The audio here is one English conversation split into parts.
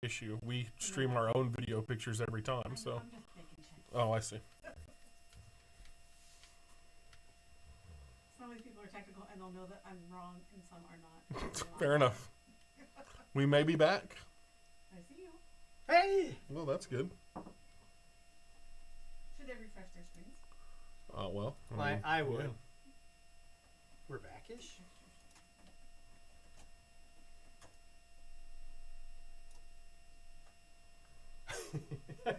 issue. We stream our own video pictures every time, so. I'm just making sure. Oh, I see. Some of these people are technical and they'll know that I'm wrong and some are not. Fair enough. We may be back. I see you. Hey! Well, that's good. Should they refresh their screens? Well. I would. Yeah. We're backish?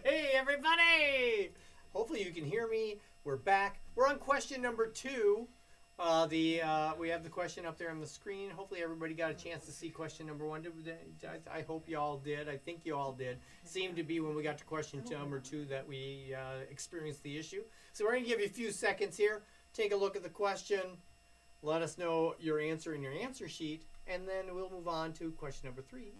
Hey, everybody! Hopefully you can hear me. We're back. We're on question number 2. We have the question up there on the screen. Hopefully everybody got a chance to see question number 1. I hope you all did. I think you all did. Seemed to be when we got to question number 2 that we experienced the issue. So we're going to give you a few seconds here. Take a look at the question. Let us know your answer in your answer sheet. And then we'll move on to question number 3.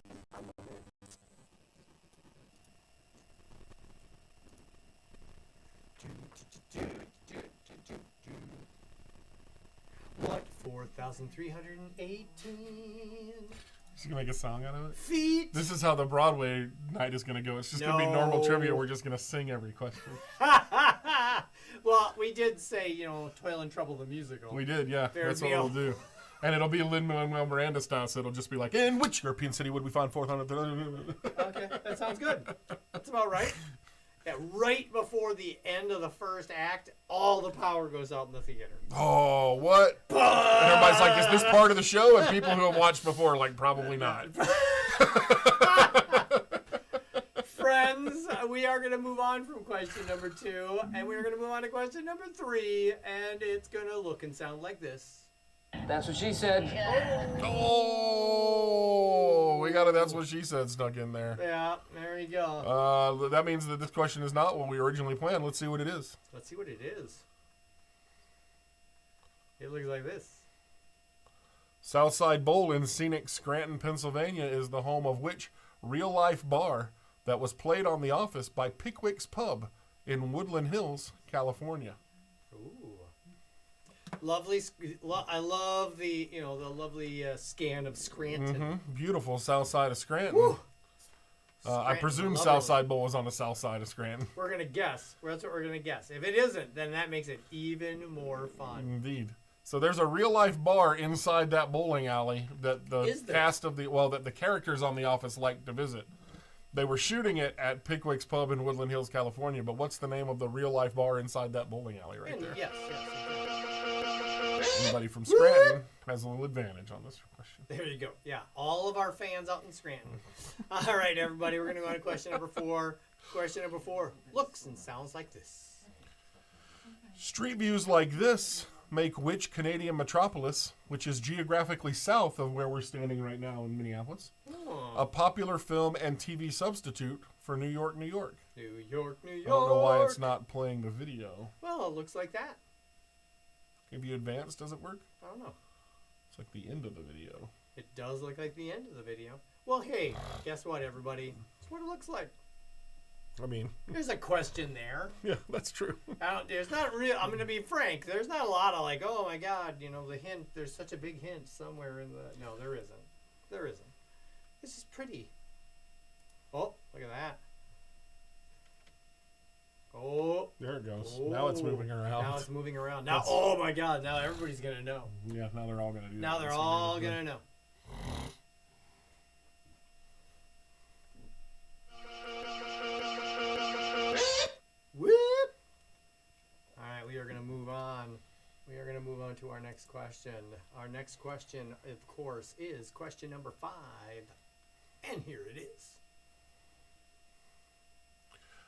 What 4,318 Just gonna make a song out of it. feet? This is how the Broadway night is gonna go. It's just gonna be normal No. trivia. We're just gonna sing every question. Well, we did say, Toil and Trouble the musical. We did, yeah. Fair That's what deal. we'll do. And it'll be Lin-Manuel Miranda style, so it'll just be like, in which European city would we find 400? Okay, that sounds good. That's about right. Yeah, right before the end of the first act, all the power goes out in the theater. Oh, what? And everybody's like, is this part of the show? And people who have watched before are like, probably not. Friends, we are going to move on from question number 2, and we're going to move on to question number 3, and it's going to look and sound like this. That's what she said. Oh, we got it. That's what she said stuck in there. Yeah, there you go. That means that this question is not what we originally planned. Let's see what it is. Let's see what it is. It looks like this. Southside Bowl in scenic Scranton, Pennsylvania is the home of which real-life bar that was played on The Office by Pickwick's Pub in Woodland Hills, California? Ooh. Lovely. I love the lovely scan of Scranton. Beautiful south side of Scranton. Woo. I presume lovely. Southside Bowl is on the south side of Scranton. We're gonna guess. That's what we're gonna guess. If it isn't, then that makes it even more fun. Indeed. So there's a real life bar inside that bowling alley that the Is there? cast of that the characters on The Office like to visit. They were shooting it at Pickwick's Pub in Woodland Hills, California, but what's the name of the real life bar inside that bowling alley right And there? yes. Anybody from Scranton has a little advantage on this question. There you go. Yeah, all of our fans out in Scranton. All right, everybody, we're gonna go on to question number 4. Question number 4 looks and sounds like this. Street views like this make which Canadian metropolis, which is geographically south of where we're standing right now in Minneapolis, a popular film and TV substitute for New York, New York? New York, New York. I don't know why it's not playing the video. Well, it looks like that. If you advance, does it work? I don't know. It's like the end of the video. It does look like the end of the video. Well, hey, guess what, everybody? It's what it looks like. I mean, There's a question there. yeah, that's true. There's not real. I'm gonna be frank. There's not a lot of like, oh my God, the hint. There's such a big hint somewhere in the. No, there isn't. There isn't. This is pretty. Oh, look at that. Oh. There it goes. Now it's moving around. Now it's moving around. Now, oh my God! Now everybody's gonna know. Yeah, now they're all going to do that. Now they're That's all be gonna know. Whoop! All right, we are gonna move on. We are gonna move on to our next question. Our next question, of course, is question number 5, and here it is.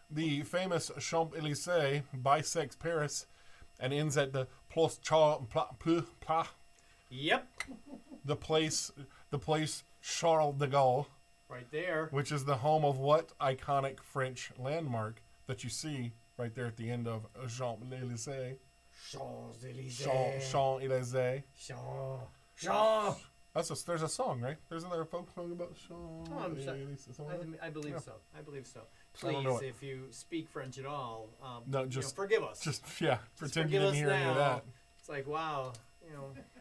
The famous Champs-Élysées bisects Paris and ends at the Place Yep, the place Charles de Gaulle, right there. which is the home of what iconic French landmark that you see right there at the end of Champs-Élysées? Champs-Élysées. Champs-Élysées. Jean. There's a song, right? Isn't there a folk song about I'm sorry. Champs-Élysées? Something like that? I believe Yeah. so. I believe so. I don't know Please, it. if you speak French at all, No, just forgive us. Just pretend you forgive didn't us hear any of now. that. It's like, wow,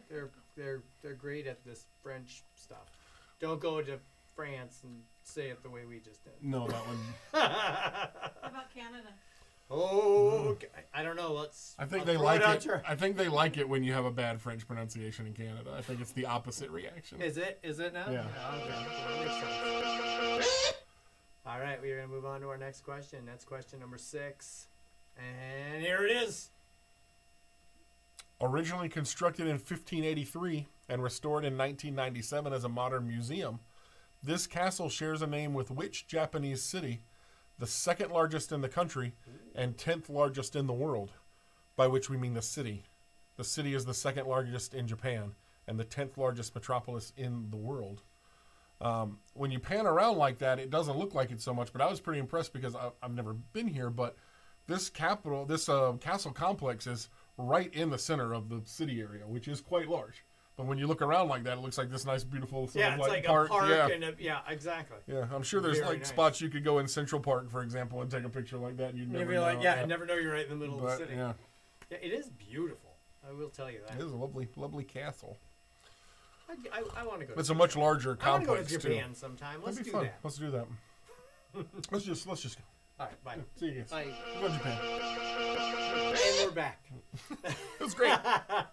they're great at this French stuff. Don't go to France and say it the way we just did. No, that one. What about Canada? Oh, okay. I don't know. I think I'll they throw like out it. your- I think they like it when you have a bad French pronunciation in Canada. I think it's the opposite reaction. Is it? Is it now? Yeah. Okay. That makes sense. All right, we are going to move on to our next question. That's question number 6. And here it is. Originally constructed in 1583 and restored in 1997 as a modern museum, this castle shares a name with which Japanese city? The second largest in the country and 10th largest in the world, by which we mean the city. The city is the second largest in Japan and the 10th largest metropolis in the world. When you pan around like that, it doesn't look like it so much, but I was pretty impressed because I've never been here, but this castle complex is right in the center of the city area, which is quite large. But when you look around like that, it looks like this nice, beautiful sort Yeah, of it's like like park. a park. Yeah. And yeah, exactly. Yeah, I'm sure there's Very like nice. spots you could go in Central Park, for example, and take a picture like that, and you'd You'd never be know. like, I never know you're right in the middle of But, the city. yeah, Yeah, it is beautiful. I will tell you that. it is a lovely, lovely castle. I want to go. It's to a much larger I want to go complex to too. Japan sometime. Let's That'd be do fun. that. Let's do that. let's just go. All right, bye. See you guys. Bye. Go to Japan. And we're back. It was great.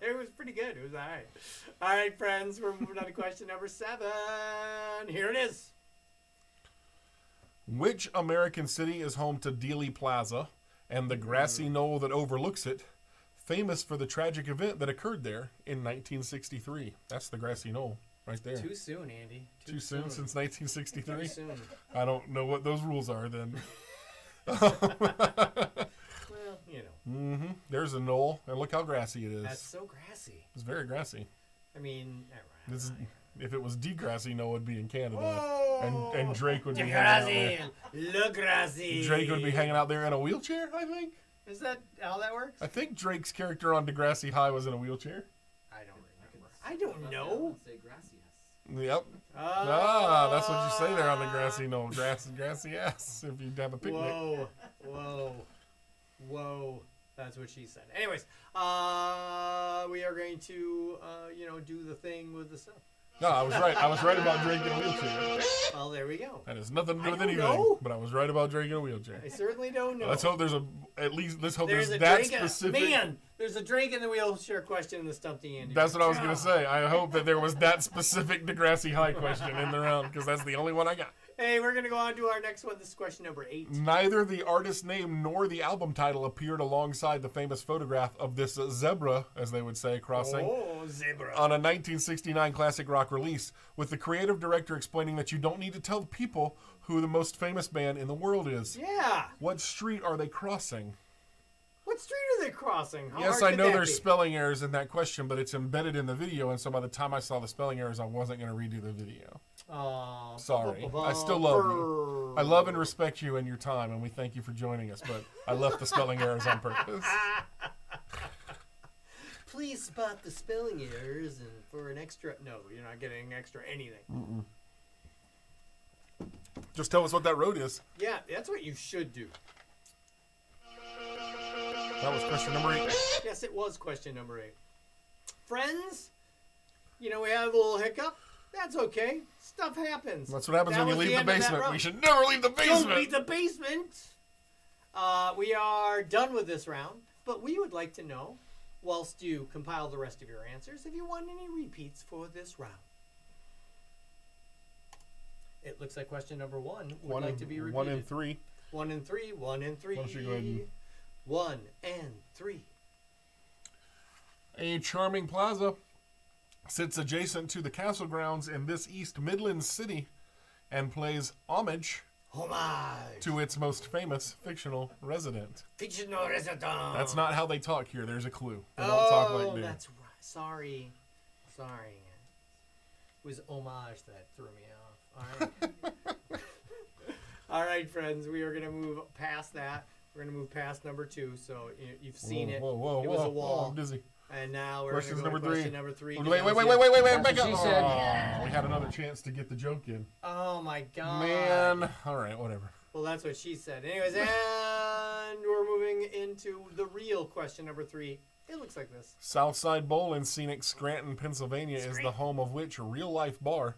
It was pretty good. It was all right. All right, friends, we're moving on to question number 7. Here it is. Which American city is home to Dealey Plaza and the grassy knoll that overlooks it, famous for the tragic event that occurred there in 1963? That's the grassy knoll right there. Too soon, Andy. Too soon since Too 1963? soon. I don't know what those rules are then. Well, you know, Mm-hmm. There's a knoll, and look how grassy it is. that's so grassy. It's very grassy. I mean, This is, if it was degrassy, knoll would be in Canada, whoa! and Drake would be hanging out there. Grassy. Look grassy. Drake would be hanging out there in a wheelchair, I think. Is that how that works? I think Drake's character on Degrassi High was in a wheelchair. I don't remember. I don't know. Say grassy ass. Yep. That's what you say there on the grassy knoll. Grassy ass. If you have a picnic. Whoa. That's what she said. Anyways, we are going to, do the thing with the stuff. No, I was right. I was right about Drake in a wheelchair. Well, there we go. That has nothing to do I with don't anything. know. But I was right about Drake in a wheelchair. I certainly don't know. Let's hope there's let's hope There's there's a that drink specific. Man, there's a drink in the wheelchair question in the Stump the Andy. That's what I was gonna say. I hope that there was that specific Degrassi High question in the round because that's the only one I got. Hey, we're gonna go on to our next one. This is question number 8. Neither the artist name nor the album title appeared alongside the famous photograph of this zebra, as they would say, crossing Oh, zebra. on a 1969 classic rock release, with the creative director explaining that you don't need to tell people who the most famous band in the world is. Yeah. What street are they crossing? What street are they crossing? How Yes, hard I could know that there's be? spelling errors in that question, but it's embedded in the video, and so by the time I saw the spelling errors, I wasn't going to redo the video. Oh, Sorry. I still love you. I love and respect you and your time, and we thank you for joining us, but I left the spelling errors on purpose. Please spot the spelling errors and for an extra. No, you're not getting extra anything. Just tell us what that road is. Yeah, that's what you should do. That was question number 8. Yes, it was question number 8. Friends, we had a little hiccup. That's okay. Stuff happens. That's what happens That when you was leave the end of that basement. round. We should never leave the basement. Don't leave the basement. We are done with this round, but we would like to know, whilst you compile the rest of your answers, if you want any repeats for this round. It looks like question number 1 would like to be repeated. 1 and 3. 1 and 3. 1 and 3. Why don't you go ahead and- 1 and 3. A charming plaza sits adjacent to the castle grounds in this East Midlands city and plays homage Homage. to its most famous fictional resident. Fictional resident. That's not how they talk here. There's a clue. They don't talk like that. That's right. Sorry. It was homage that threw me off. All right. All right, friends. We are going to move past that. We're going to move past number 2. So you've seen it. Whoa, It was a whoa, wall. I'm dizzy. And now we're Question's going to go number to 3. question number 3. Wait, That's back what up. she said. Oh, we had another chance to get the joke in. Oh, my God. Man. All right, whatever. Well, that's what she said. Anyways, and we're moving into the real question number 3. It looks like this. Southside Bowl in scenic Scranton, Pennsylvania is the home of which real-life bar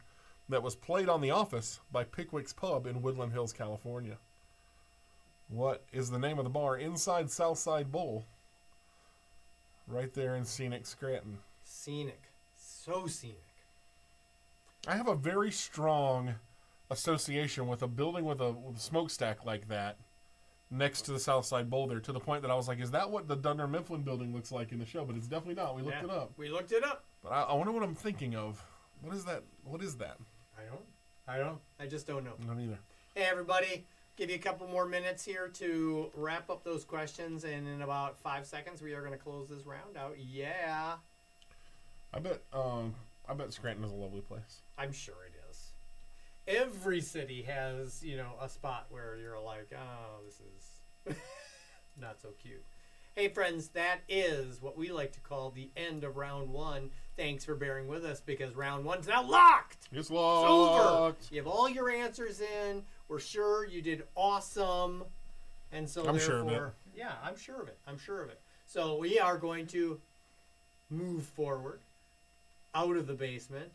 that was played on The Office by Pickwick's Pub in Woodland Hills, California? What is the name of the bar inside Southside Bowl? Right there in scenic Scranton. Scenic. So scenic. I have a very strong association with a building with a smokestack like that next to the Southside Bowl there, to the point that I was like, is that what the Dunder Mifflin building looks like in the show? But it's definitely not. We looked it up. We looked it up. But I wonder what I'm thinking of. What is that? What is that? I don't. I just don't know. I don't either. Hey, everybody. Give you a couple more minutes here to wrap up those questions, and in about 5 seconds, we are going to close this round out. Yeah. I bet Scranton is a lovely place. I'm sure it is. Every city has, a spot where you're like, oh, this is not so cute. Hey, friends, that is what we like to call the end of round one. Thanks for bearing with us, because round one's now locked. It's It's over. locked. You have all your answers in. We're sure you did awesome. And so I'm therefore, sure of it. Yeah, I'm sure of it. I'm sure of it. So we are going to move forward out of the basement,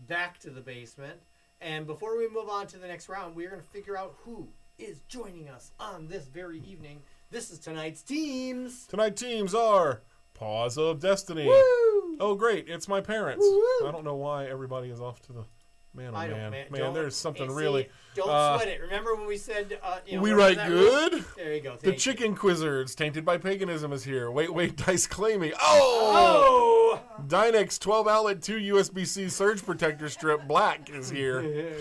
back to the basement. And before we move on to the next round, we're going to figure out who is joining us on this very evening. This is tonight's teams. Tonight's teams are Paws of Destiny. Woo! Oh, great. It's my parents. Woo-woo. I don't know why everybody is off to the... Man, oh, I don't, man. man. Man, Don't- there's something hey, see, really... Don't sweat it. Remember when we said, we remember write that good? rule? There you go. The Thank you. Chicken Quizzards, tainted by paganism, is here. Wait, dice claiming. Oh! Oh! Dynex 12 outlet 2 USB-C surge protector strip black is here.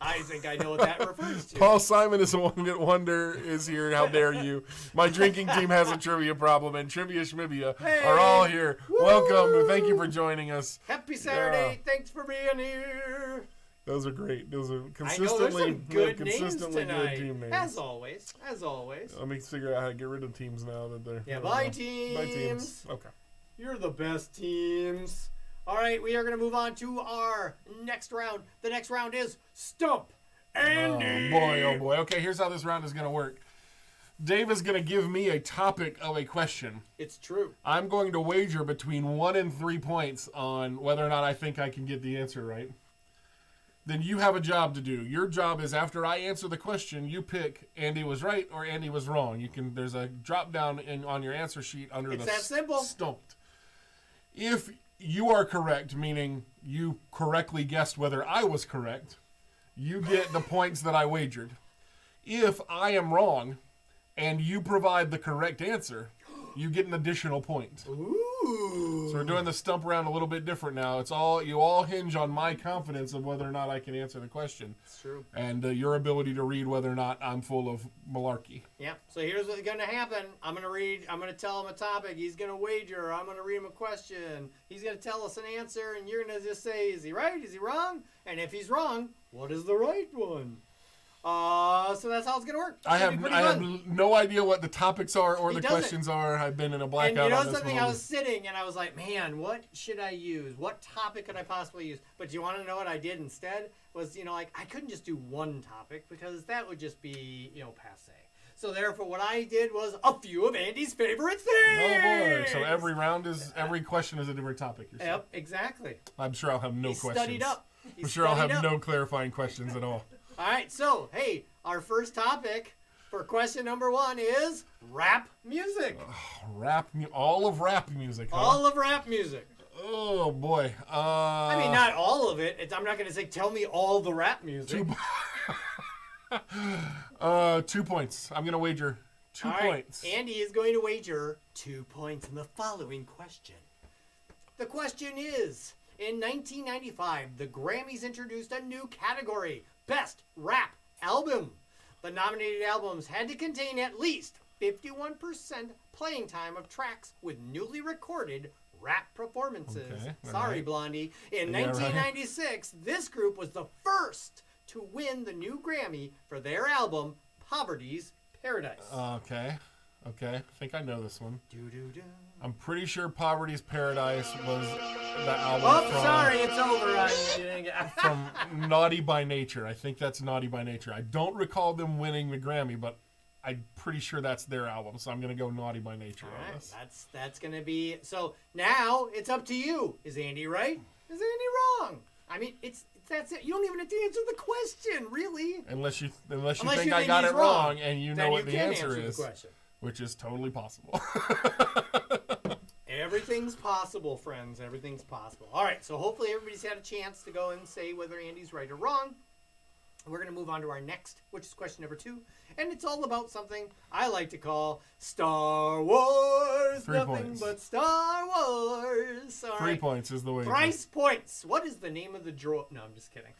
I think I know what that refers to. Paul Simon is a one-hit wonder is here. How dare you? My drinking team has a trivia problem, and Trivia Schmivia are all here. Woo! Welcome. Thank you for joining us. Happy Saturday. Thanks for being here. Those are great. Those are I know consistently, there's some good names consistently tonight. good team names. As always. As always. Let me figure out how to get rid of teams now that they're... Yeah, I don't bye know. teams. Bye teams. Okay. You're the best teams. All right, we are going to move on to our next round. The next round is Stump Andy. Oh boy, oh boy. Okay, here's how this round is going to work. Dave is going to give me a topic of a question. It's true. I'm going to wager between 1 and 3 points on whether or not I think I can get the answer right. Then you have a job to do. Your job is, after I answer the question, you pick Andy was right or Andy was wrong. There's a drop down on your answer sheet under It's the that simple. stumped. If you are correct, meaning you correctly guessed whether I was correct, you get the points that I wagered. If I am wrong and you provide the correct answer, you get an additional point. Ooh. So we're doing the stump round a little bit different now. You all hinge on my confidence of whether or not I can answer the question, It's true. and your ability to read whether or not I'm full of malarkey. Yeah. So here's what's going to happen. I'm going to tell him a topic. He's going to wager. I'm going to read him a question. He's going to tell us an answer, and you're going to just say, is he right? Is he wrong? And if he's wrong, what is the right one? So that's how it's going to work. I Should be have pretty fun. no idea what the topics are or He the doesn't. questions are. I've been in a And blackout you know on this something? one. I was sitting and I was like, man, what should I use? What topic could I possibly use? But you want to know what I did instead? Was, I couldn't just do one topic because that would just be, passe. So therefore, what I did was a few of Andy's favorite things. Oh boy! So every question is a different topic. You're saying. Yep, exactly. I'm sure I'll have no He questions. studied up. He I'm sure I'll studied have up. no clarifying questions at all. All right, so, hey, our first topic for question number 1 is rap music. All of rap music. Huh? All of rap music. Oh boy. I mean, not all of it. I'm not going to say, tell me all the rap music. 2 points. I'm gonna wager 2 All right, points. Andy is going to wager 2 points in the following question. The question is, in 1995, the Grammys introduced a new category, Best Rap Album. The nominated albums had to contain at least 51% playing time of tracks with newly recorded rap performances. Okay, all Sorry, right. Blondie. In Yeah, right. 1996, this group was the first to win the new Grammy for their album, Poverty's Paradise. Okay. I think I know this one. Do-do-do. I'm pretty sure Poverty's Paradise was the album Oh, from, sorry, it's over. from Naughty by Nature. I think that's Naughty by Nature. I don't recall them winning the Grammy, but I'm pretty sure that's their album. So I'm going to go Naughty by Nature All on right, this. that's going to be... So now it's up to you. Is Andy right? Is Andy wrong? I mean, That's it. You don't even have to answer the question, really. Unless you Unless think you I think got he's it wrong and you Then know you what the can answer the is, question. which is totally possible. Everything's possible, friends. Everything's possible. All right, so hopefully everybody's had a chance to go and say whether Andy's right or wrong. We're going to move on to our next, which is question number 2. And it's all about something I like to call Star Wars. 3 Nothing points. but Star Wars. All 3 right. points is the way. Thrice points. What is the name of the droid? No, I'm just kidding.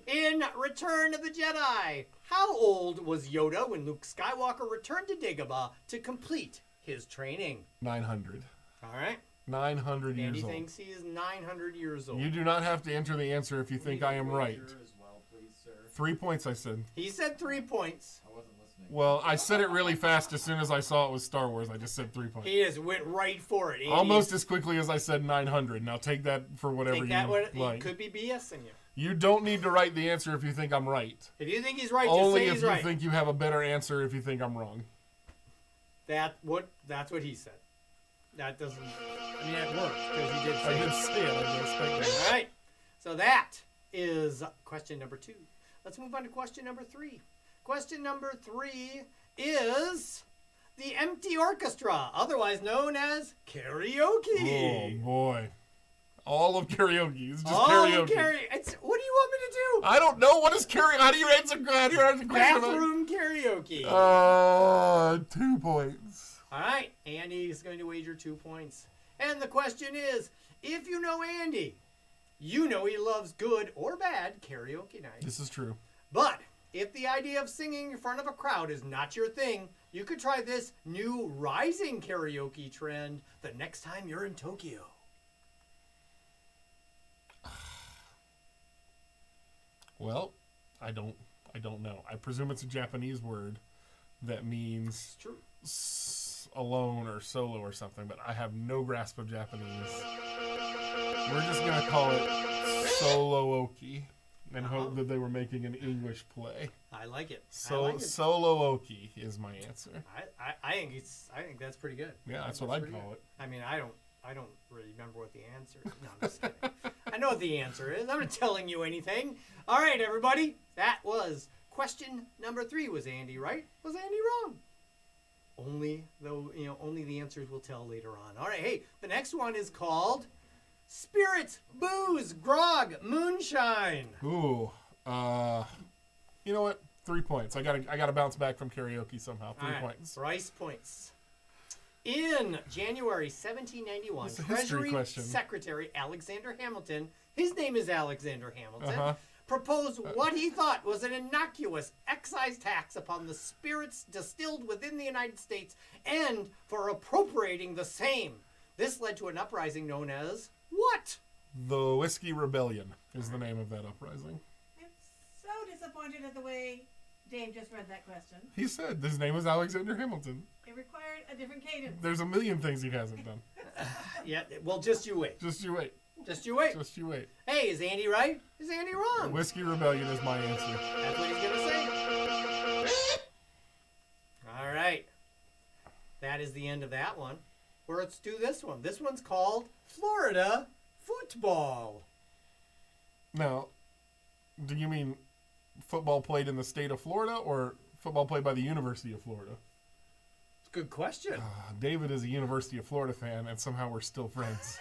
In Return of the Jedi, how old was Yoda when Luke Skywalker returned to Dagobah to complete his training? 900. All right. 900 Andy years old. thinks he is 900 years old. You do not have to enter the answer if you think I am right. As well, please, sir. 3 points, I said. He said 3 points. I wasn't listening. Well, I said it really fast as soon as I saw it was Star Wars. I just said 3 points. He just went right for it. Andy. Almost as quickly as I said 900. Now take that for whatever Take that you what like. he could be BSing you. You don't need to write the answer if you think I'm right. If you think he's right, Only just say if he's you right. think you have a better answer if you think I'm wrong. That's what he said. That doesn't. I mean, it works because he did I say did it. say it. I didn't expect All that. right. So that is question number 2. Let's move on to question number 3. Question number 3 is the empty orchestra, otherwise known as karaoke. Oh boy. All of karaoke. It's just All karaoke. What do you want me to do? I don't know what is karaoke. How do you answer the question? Bathroom karaoke. 2 points. All right. Andy is going to wager 2 points. And the question is, if you know Andy, you know he loves good or bad karaoke nights. This is true. But if the idea of singing in front of a crowd is not your thing, you could try this new rising karaoke trend the next time you're in Tokyo. Well, I don't know. I presume it's a Japanese word that means It's true. alone or solo or something, but I have no grasp of Japanese. We're just gonna call it solo-oki and hope that they were making an English play. I like it. Solo-oki is my answer. I think that's pretty good. Yeah, that's what I'd pretty call good. it. I mean, I don't really remember what the answer is. No, I'm just kidding. I know what the answer is. I'm not telling you anything. All right, everybody. That was question number 3. Was Andy right? Was Andy wrong? Only the answers will tell later on. All right, hey, the next one is called Spirits, Booze, Grog, Moonshine. Ooh, you know what? 3 points. I gotta bounce back from karaoke somehow. 3 All right, points. Bryce points. In January 1791, It's a history Treasury question. Secretary Alexander Hamilton, his name is Alexander Hamilton, Uh-huh. proposed what he thought was an innocuous excise tax upon the spirits distilled within the United States and for appropriating the same. This led to an uprising known as what? The Whiskey Rebellion is the name of that uprising. I'm so disappointed at the way Dave just read that question. He said his name was Alexander Hamilton. It required a different cadence. There's a million things he hasn't done. Yeah, well, just you wait. Just you wait. Just you wait. Just you wait. Hey, is Andy right? Is Andy wrong? Whiskey Rebellion is my answer. That's what he's going to say. All right. That is the end of that one. Well, let's do this one. This one's called Florida Football. Now, do you mean football played in the state of Florida or football played by the University of Florida? It's a good question. David is a University of Florida fan, and somehow we're still friends.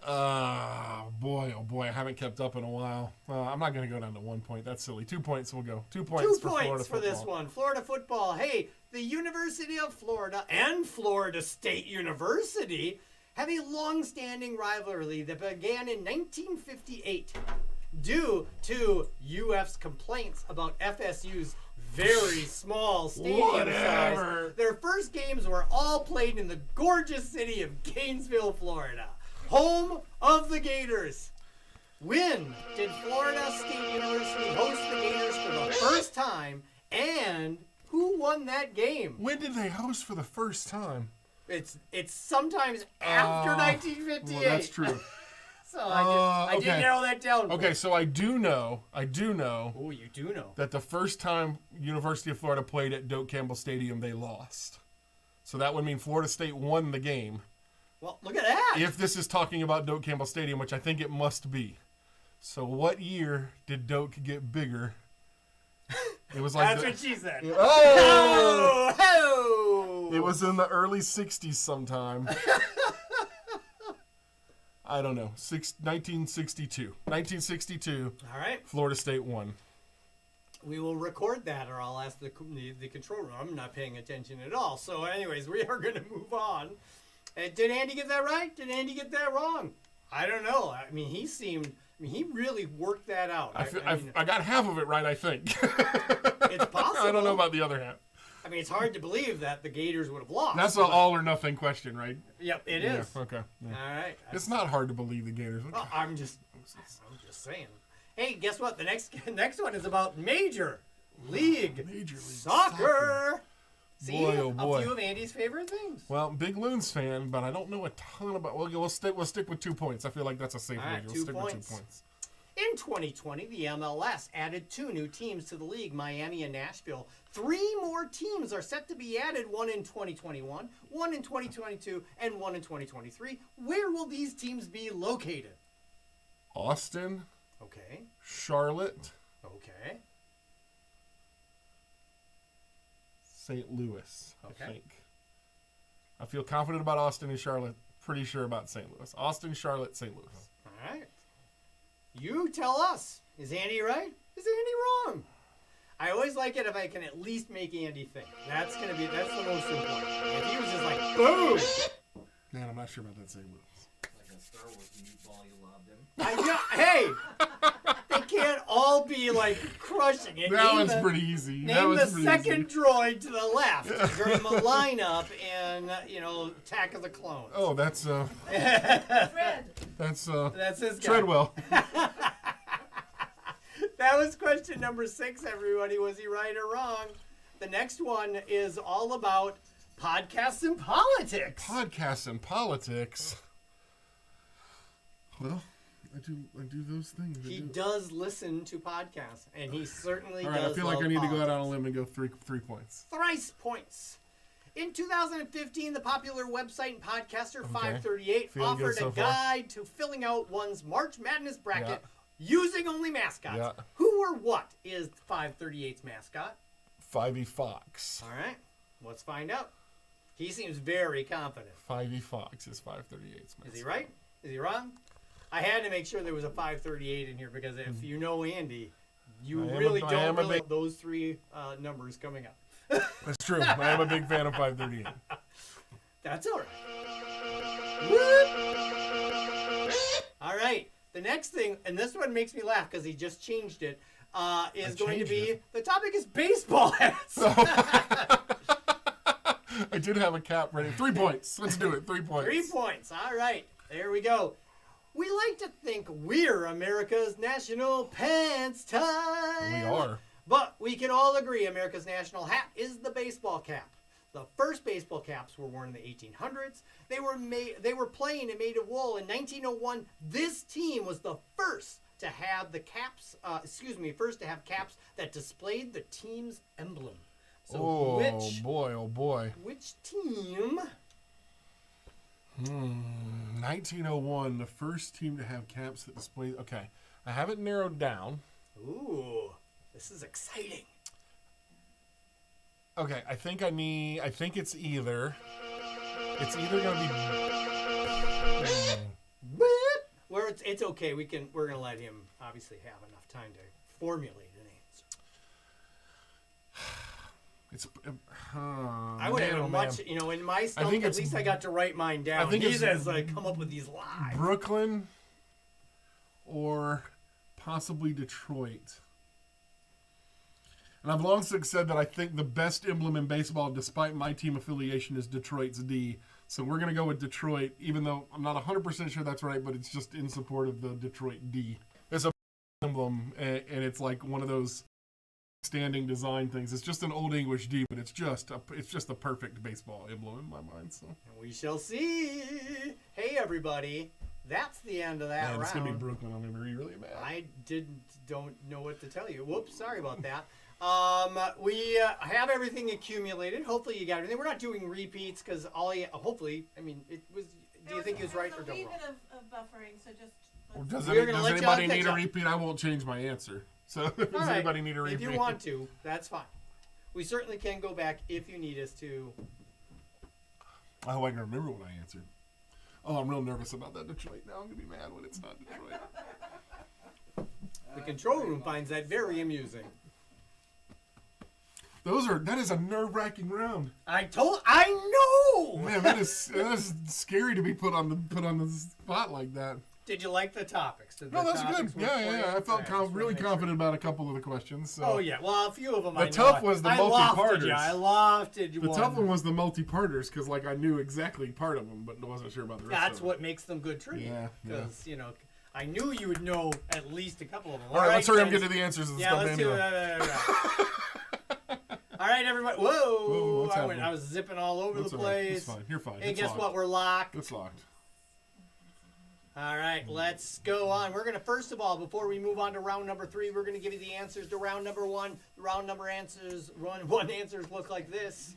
Oh boy, I haven't kept up in a while. I'm not going to go down to 1 point. That's silly. 2 points will go. 2 points 2 for Florida points for football. this one. Florida football. Hey, the University of Florida and Florida State University have a long-standing rivalry that began in 1958 due to UF's complaints about FSU's very small stadium Whatever. size. Their first games were all played in the gorgeous city of Gainesville, Florida, home of the Gators. When did Florida State University host the Gators for the first time, and who won that game? When did they host for the first time? It's sometimes after 1958. Well, that's true. So I did okay. narrow that down. for Okay, you. so I do know Oh, you do know. that the first time University of Florida played at Doak Campbell Stadium, they lost. So that would mean Florida State won the game. Well, look at that. If this is talking about Doak Campbell Stadium, which I think it must be. So what year did Doak get bigger? It was like That's what she said. Oh! Oh! It was in the early 60s sometime. I don't know. 1962. 1962. All right. Florida State won. We will record that, or I'll ask the control room. I'm not paying attention at all. So, anyways, we are going to move on. Did Andy get that right? Did Andy get that wrong? I don't know. I mean, he really worked that out. I got half of it right, I think. It's possible. I don't know about the other half. I mean, it's hard to believe that the Gators would have lost. That's an all or nothing question, right? Yep, it is. Yeah, okay. Yeah. All right. It's not hard to believe the Gators. Well, I'm just saying. Hey, guess what? The next one is about Major League Soccer. See, Boy, oh boy. A few of Andy's favorite things. Well, big Loons fan, but I don't know a ton about. Well, we'll stick with 2 points. I feel like that's a safe All right, wager. We'll 2 stick points. with 2 points. In 2020, the MLS added 2 new teams to the league, Miami and Nashville. 3 more teams are set to be added, one in 2021, one in 2022, and one in 2023. Where will these teams be located? Austin, Okay. Charlotte, Okay. St. Louis, Okay. I think. I feel confident about Austin and Charlotte. Pretty sure about St. Louis. Austin, Charlotte, St. Louis. All right. You tell us. Is Andy right? Is Andy wrong? I always like it if I can at least make Andy think. That's the most important. If he was just like, boom. Man, I'm not sure about that St. Louis. Like a Star Wars meatball, you loved him. Hey, they can't all be like crushing it. That one's pretty easy. That Name was the pretty second easy. droid to the left during the lineup in, Attack of the Clones. Oh, that's Fred. that's That's his guy. Treadwell. That was question number 6, everybody. Was he right or wrong? The next one is all about podcasts and politics. Podcasts and politics. Well, I do those things. He does listen to podcasts, and he certainly All right, does. I feel like love I need to go out politics. on a limb and go three points. Thrice points. In 2015, the popular website and podcaster Okay. 538 Feeling good offered so a far. guide to filling out one's March Madness bracket Yeah. using only mascots. Yeah. Who or what is 538's mascot? 5e Fox. All right, let's find out. He seems very confident. 5e Fox is 538's. Is he right? Is he wrong? I had to make sure there was a 538 in here because if you know Andy, you I really am don't a really big- those 3 numbers coming up. That's true. I am a big fan of 538. That's all right. Whoop. All right. The next thing, and this one makes me laugh because he just changed it, is going to changed be it. the topic is baseball hats. I did have a cap ready. 3 points. Let's do it. 3 points. 3 points. All right. There we go. We like to think we're America's national pastime. We are. But we can all agree America's national hat is the baseball cap. The first baseball caps were worn in the 1800s. They were plain and made of wool. In 1901, this team was the first to have the caps. First to have caps that displayed the team's emblem. So Oh boy! Oh boy! which team? 1901, the first team to have caps that display. Okay, I have it narrowed down. Ooh, this is exciting. Okay, I think it's either gonna be. Whip. Where it's okay. We're gonna let him obviously have enough time to formulate an answer. It's. I would have much, in my stump, think at it's- least I got to write mine down. I think He it's says come up with these lies. Brooklyn or possibly Detroit. And I've long since said that I think the best emblem in baseball, despite my team affiliation, is Detroit's D. So we're going to go with Detroit, even though I'm not 100% sure that's right, but it's just in support of the Detroit D. It's a emblem, and it's like one of those standing design things. It's just an old English D, but it's just a perfect baseball emblem in my mind. So And we shall see. Hey, everybody. That's the end of that man, round. it's going to be Brooklyn. I'm going to be really mad. I don't know what to tell you. Whoops, sorry about that. We have everything accumulated. Hopefully you got everything. We're not doing repeats because hopefully, it was do you think he was right or There's a wee wrong? bit of buffering, so just. Or let's- We're gonna does let anybody y'all need catch a up. repeat? I won't change my answer. So does All right. anybody need a repeat? If you want to, that's fine. We certainly can go back if you need us to. Oh, I can remember what I answered. Oh, I'm real nervous about that Detroit. Now I'm gonna be mad when it's not Detroit. The control room finds that very amusing. That is a nerve-wracking round. I know. Man, that is scary to be put on the spot like that. Did you like the topics? Did No, the that's good. topics work Yeah, for you? yeah. I felt Alright, just really wanna make confident about a couple of the questions. So. Oh yeah, well a few of them. The I know. tough was the I lofted multi-parters. you. I lofted you. The tough one was the multi-parters because, like, I knew exactly part of them, but wasn't sure about the rest. That's of what makes them good trivia. Yeah, yeah. Because I knew you would know at least a couple of them. All right, let's hurry up and guys. get to the answers and Yeah, stuff let's do anyway. it. All right, everybody. Whoa! what's happening? I was zipping all over That's the all right. place. It's fine. You're fine. Hey, It's guess locked. what? We're locked. It's locked. All right, let's go on. We're going to, first of all, before we move on to round number 3, we're going to give you the answers to round number 1. The round number answers, one answers look like this.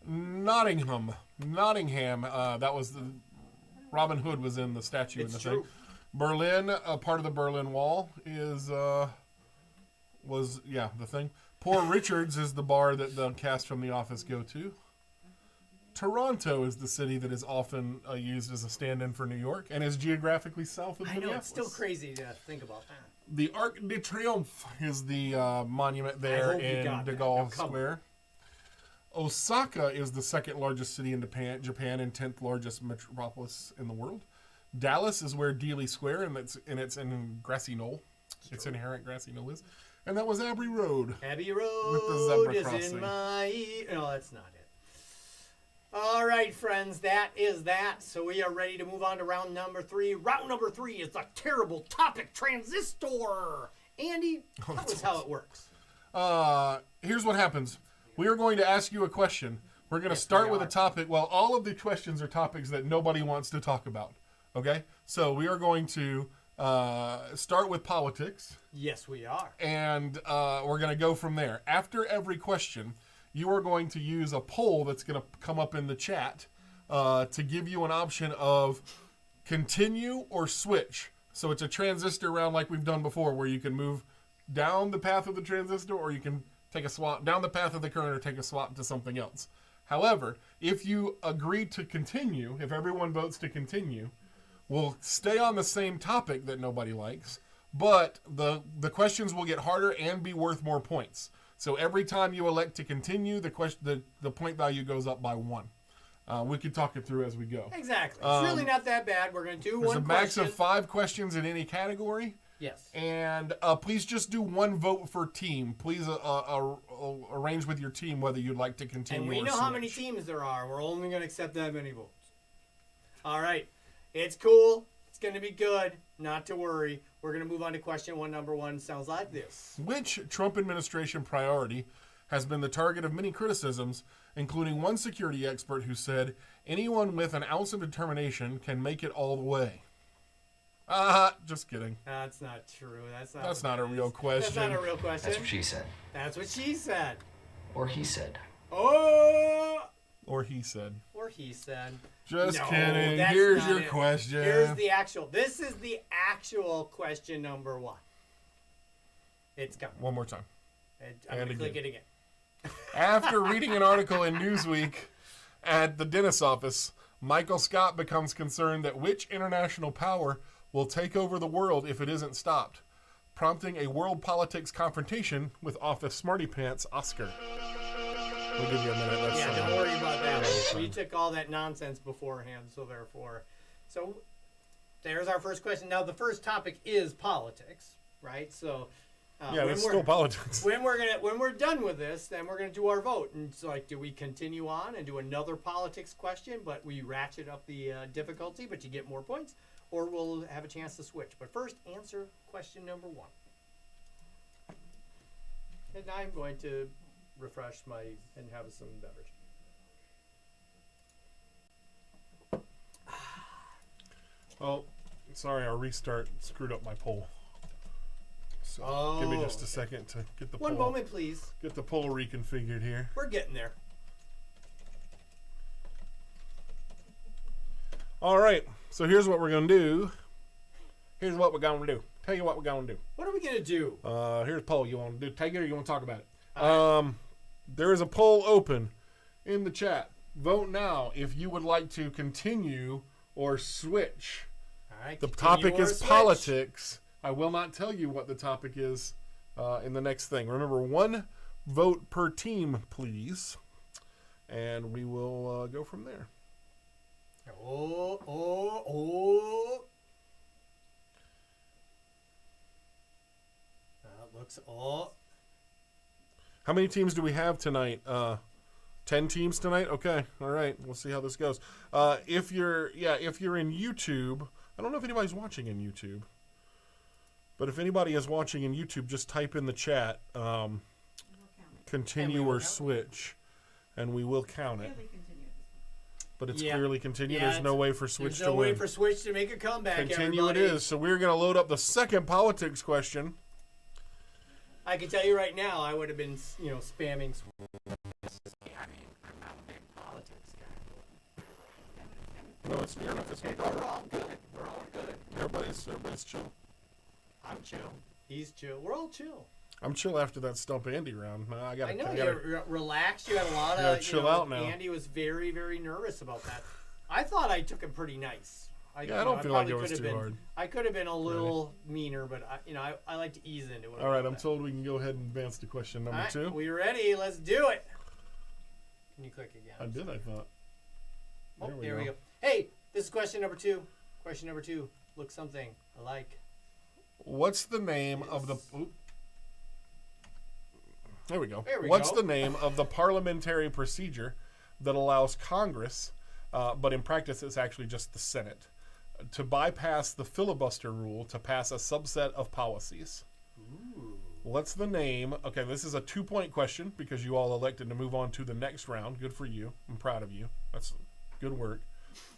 Nottingham. That was the Robin Hood was in the statue It's in the true. thing. Berlin, part of the Berlin Wall was the thing. Poor Richards is the bar that the cast from The Office go to. Toronto is the city that is often used as a stand-in for New York and is geographically south of I Minneapolis. know, it's still crazy to think about that. The Arc de Triomphe is the monument there hope you in got De that. Gaulle Now, come on. Square. Osaka is the second largest city in Japan and 10th largest metropolis in the world. Dallas is where Dealey Square, and it's in Grassy Knoll. Its inherent Grassy Knoll is. And that was Abbey Road. Abbey Road With the zebra is crossing. in my... No, that's not it. All right, friends, that is that. So we are ready to move on to round number 3. Round number 3 is the terrible topic transistor. Andy, tell us how it works. Here's what happens. We are going to ask you a question. We're going to start we with a are. topic. Well, all of the questions are topics that nobody wants to talk about. Okay? So we are going to start with politics. Yes, we are. And we're going to go from there. After every question, you are going to use a poll that's going to come up in the chat to give you an option of continue or switch. So it's a transistor round like we've done before, where you can move down the path of the transistor, or you can take a swap down the path of the current, or take a swap to something else. However, if you agree to continue, if everyone votes to continue, we'll stay on the same topic that nobody likes, but the questions will get harder and be worth more points. So every time you elect to continue, the point value goes up by 1. We can talk it through as we go. Exactly. It's really not that bad. We're going to do There's one a max question. of 5 questions in any category. Yes. And please just do 1 vote per team. Please arrange with your team whether you'd like to continue And we or know how many switch. teams there are. We're only going to accept that many votes. All right. It's cool. It's going to be good. Not to worry. We're going to move on to question number 1. Sounds like this. Which Trump administration priority has been the target of many criticisms, including one security expert who said, anyone with an ounce of determination can make it all the way? Just kidding. That's not true. That's That's what not a that real is. question. That's not a real question. That's what she said. That's what she said. Or he said. Oh! Or he said. Or he said. Just No, kidding. that's Here's not your it. question. Here's the actual. This is the actual question number 1. It's coming. One more time. I'm going to And click again. it again. After reading an article in Newsweek at the dentist's office, Michael Scott becomes concerned that which international power will take over the world if it isn't stopped, prompting a world politics confrontation with office smarty pants Oscar. We'll give you a minute. That's Yeah, don't worry about that. We took all that nonsense beforehand, so therefore. So there's our first question. Now, the first topic is politics, right? So yeah, it's still politics. when we're done with this, then we're gonna do our vote. And it's like, do we continue on and do another politics question, but we ratchet up the difficulty, but you get more points, or we'll have a chance to switch? But first, answer question number 1. And I'm going to refresh and have some beverage. Oh, sorry, our restart screwed up my poll. So give me just a second to get the One poll. moment, please. Get the poll reconfigured here. We're getting there. All right. So here's what we're going to do. Tell you what we're going to do. What are we gonna do? Here's a poll. You want to do take it or you want to talk about it? All right. There is a poll open in the chat. Vote now if you would like to continue or switch. All right. The continue topic or is switch. politics. I will not tell you what the topic is in the next thing. Remember, 1 vote per team, please. And we will go from there. Oh. Looks. How many teams do we have tonight? 10 teams tonight? Okay. All right. We'll see how this goes. If you're in YouTube, I don't know if anybody's watching in YouTube. But if anybody is watching in YouTube, just type in the chat We'll count it. continue And we will or count it. switch, and we will count it. Clearly continue at this point. But it's Yeah. clearly continue. Yeah, There's no way for switch There's no to way win. for Switch to make a comeback. Continue everybody. it is. So we're going to load up the second politics question. I can tell you right now, I would have been, spamming. No, it's near enough. It's we're all good. We're all good. Everybody's chill. I'm chill. He's chill. We're all chill. I'm chill after that Stump Andy round. I I know gotta, you're relaxed. You had a lot gotta of. chill out now. Andy was very, very nervous about that. I thought I took him pretty nice. I don't feel like it probably was could have too been, hard. I could have been a little meaner, but I like to ease into it. All right, I'm told we can go ahead and advance to question number 2. We ready? Let's do it. Can you click again? I did, I thought. Oh, there we go. Hey, this is question number 2. Question number 2 looks something alike. What's the name of the... Oop. There we go. There we What's go. the name of the parliamentary procedure that allows Congress, but in practice it's actually just the Senate, to bypass the filibuster rule to pass a subset of policies? Ooh. What's the name? Okay, this is a 2-point question because you all elected to move on to the next round. Good for you. I'm proud of you. That's good work.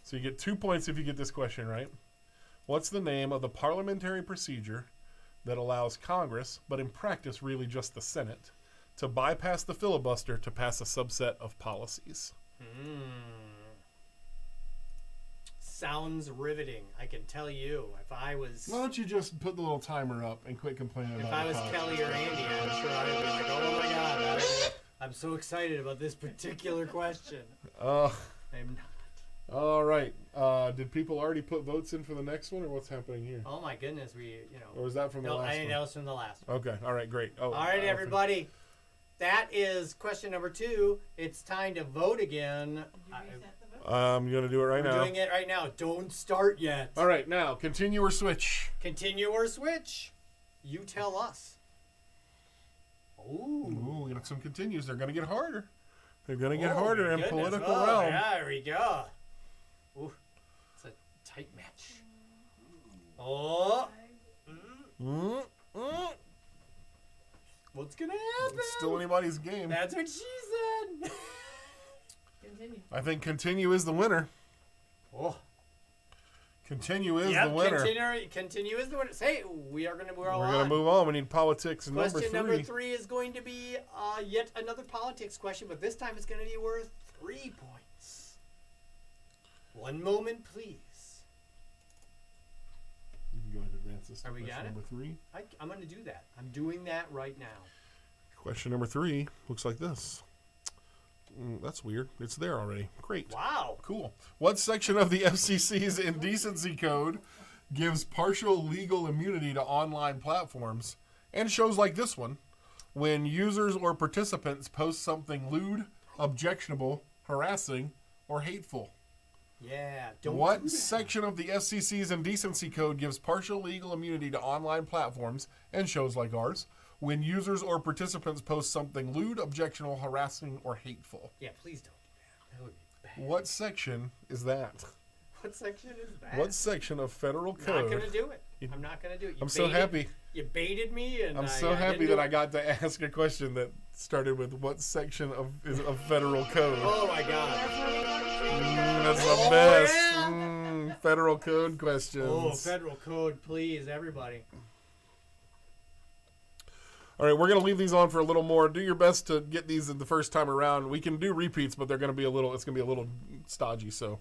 So you get 2 points if you get this question right. What's the name of the parliamentary procedure that allows Congress, but in practice really just the Senate, to bypass the filibuster to pass a subset of policies? Sounds riveting. I can tell you. If I was Why don't you just put the little timer up and quit complaining if about I was the Kelly or Andy, I'm sure I would be like, oh my god, I'm so excited about this particular question. I'm not. All right. Did people already put votes in for the next one, or what's happening here? Oh my goodness, Or was that from the No, last I think one? that was from the last one. Okay. All right. Great. Oh, All right, everybody. That is question number 2. It's time to vote again. Did you reset the vote? I'm gonna do it right We're now. doing it right now. Don't start yet. All right. Now, continue or switch. Continue or switch? You tell us. Ooh. Ooh, we got some continues. They're gonna get harder. They're gonna get Oh, harder my in goodness. political Oh, realm. yeah, there we go. Ooh, it's a tight match. Oh, Mm, mm. what's gonna happen? It's still anybody's game. That's what she said. Continue. I think continue is the winner. Oh, Continue is yep, the winner. Continue is the winner. Hey, we're We're on. gonna move on. We need politics Question number 3. number 3 is going to be yet another politics question, but this time it's going to be worth 3 points. One moment, please. You can go ahead and advance this to Are we question got it? number 3. I'm going to do that. I'm doing that right now. Question number 3 looks like this. That's weird. It's there already. Great. Wow. Cool. What section of the FCC's Indecency Code gives partial legal immunity to online platforms and shows like this one when users or participants post something lewd, objectionable, harassing, or hateful? Yeah. Don't do What that. section of the FCC's Indecency Code gives partial legal immunity to online platforms and shows like ours when users or participants post something lewd, objectionable, harassing, or hateful? Yeah, please don't do that. That would be bad. What section is that? What section is that? What section of federal I'm not code? going to do it. I'm not going to do it. You I'm so baited- happy. You baited me, and I'm so happy didn't do that I it. got to ask a question that started with what section of federal code. Oh my god. That's the Oh, best. yeah. Federal code questions. Oh, federal code, please, everybody. All right, we're going to leave these on for a little more. Do your best to get these in the first time around. We can do repeats, but they're going to be a little. It's going to be a little stodgy. So,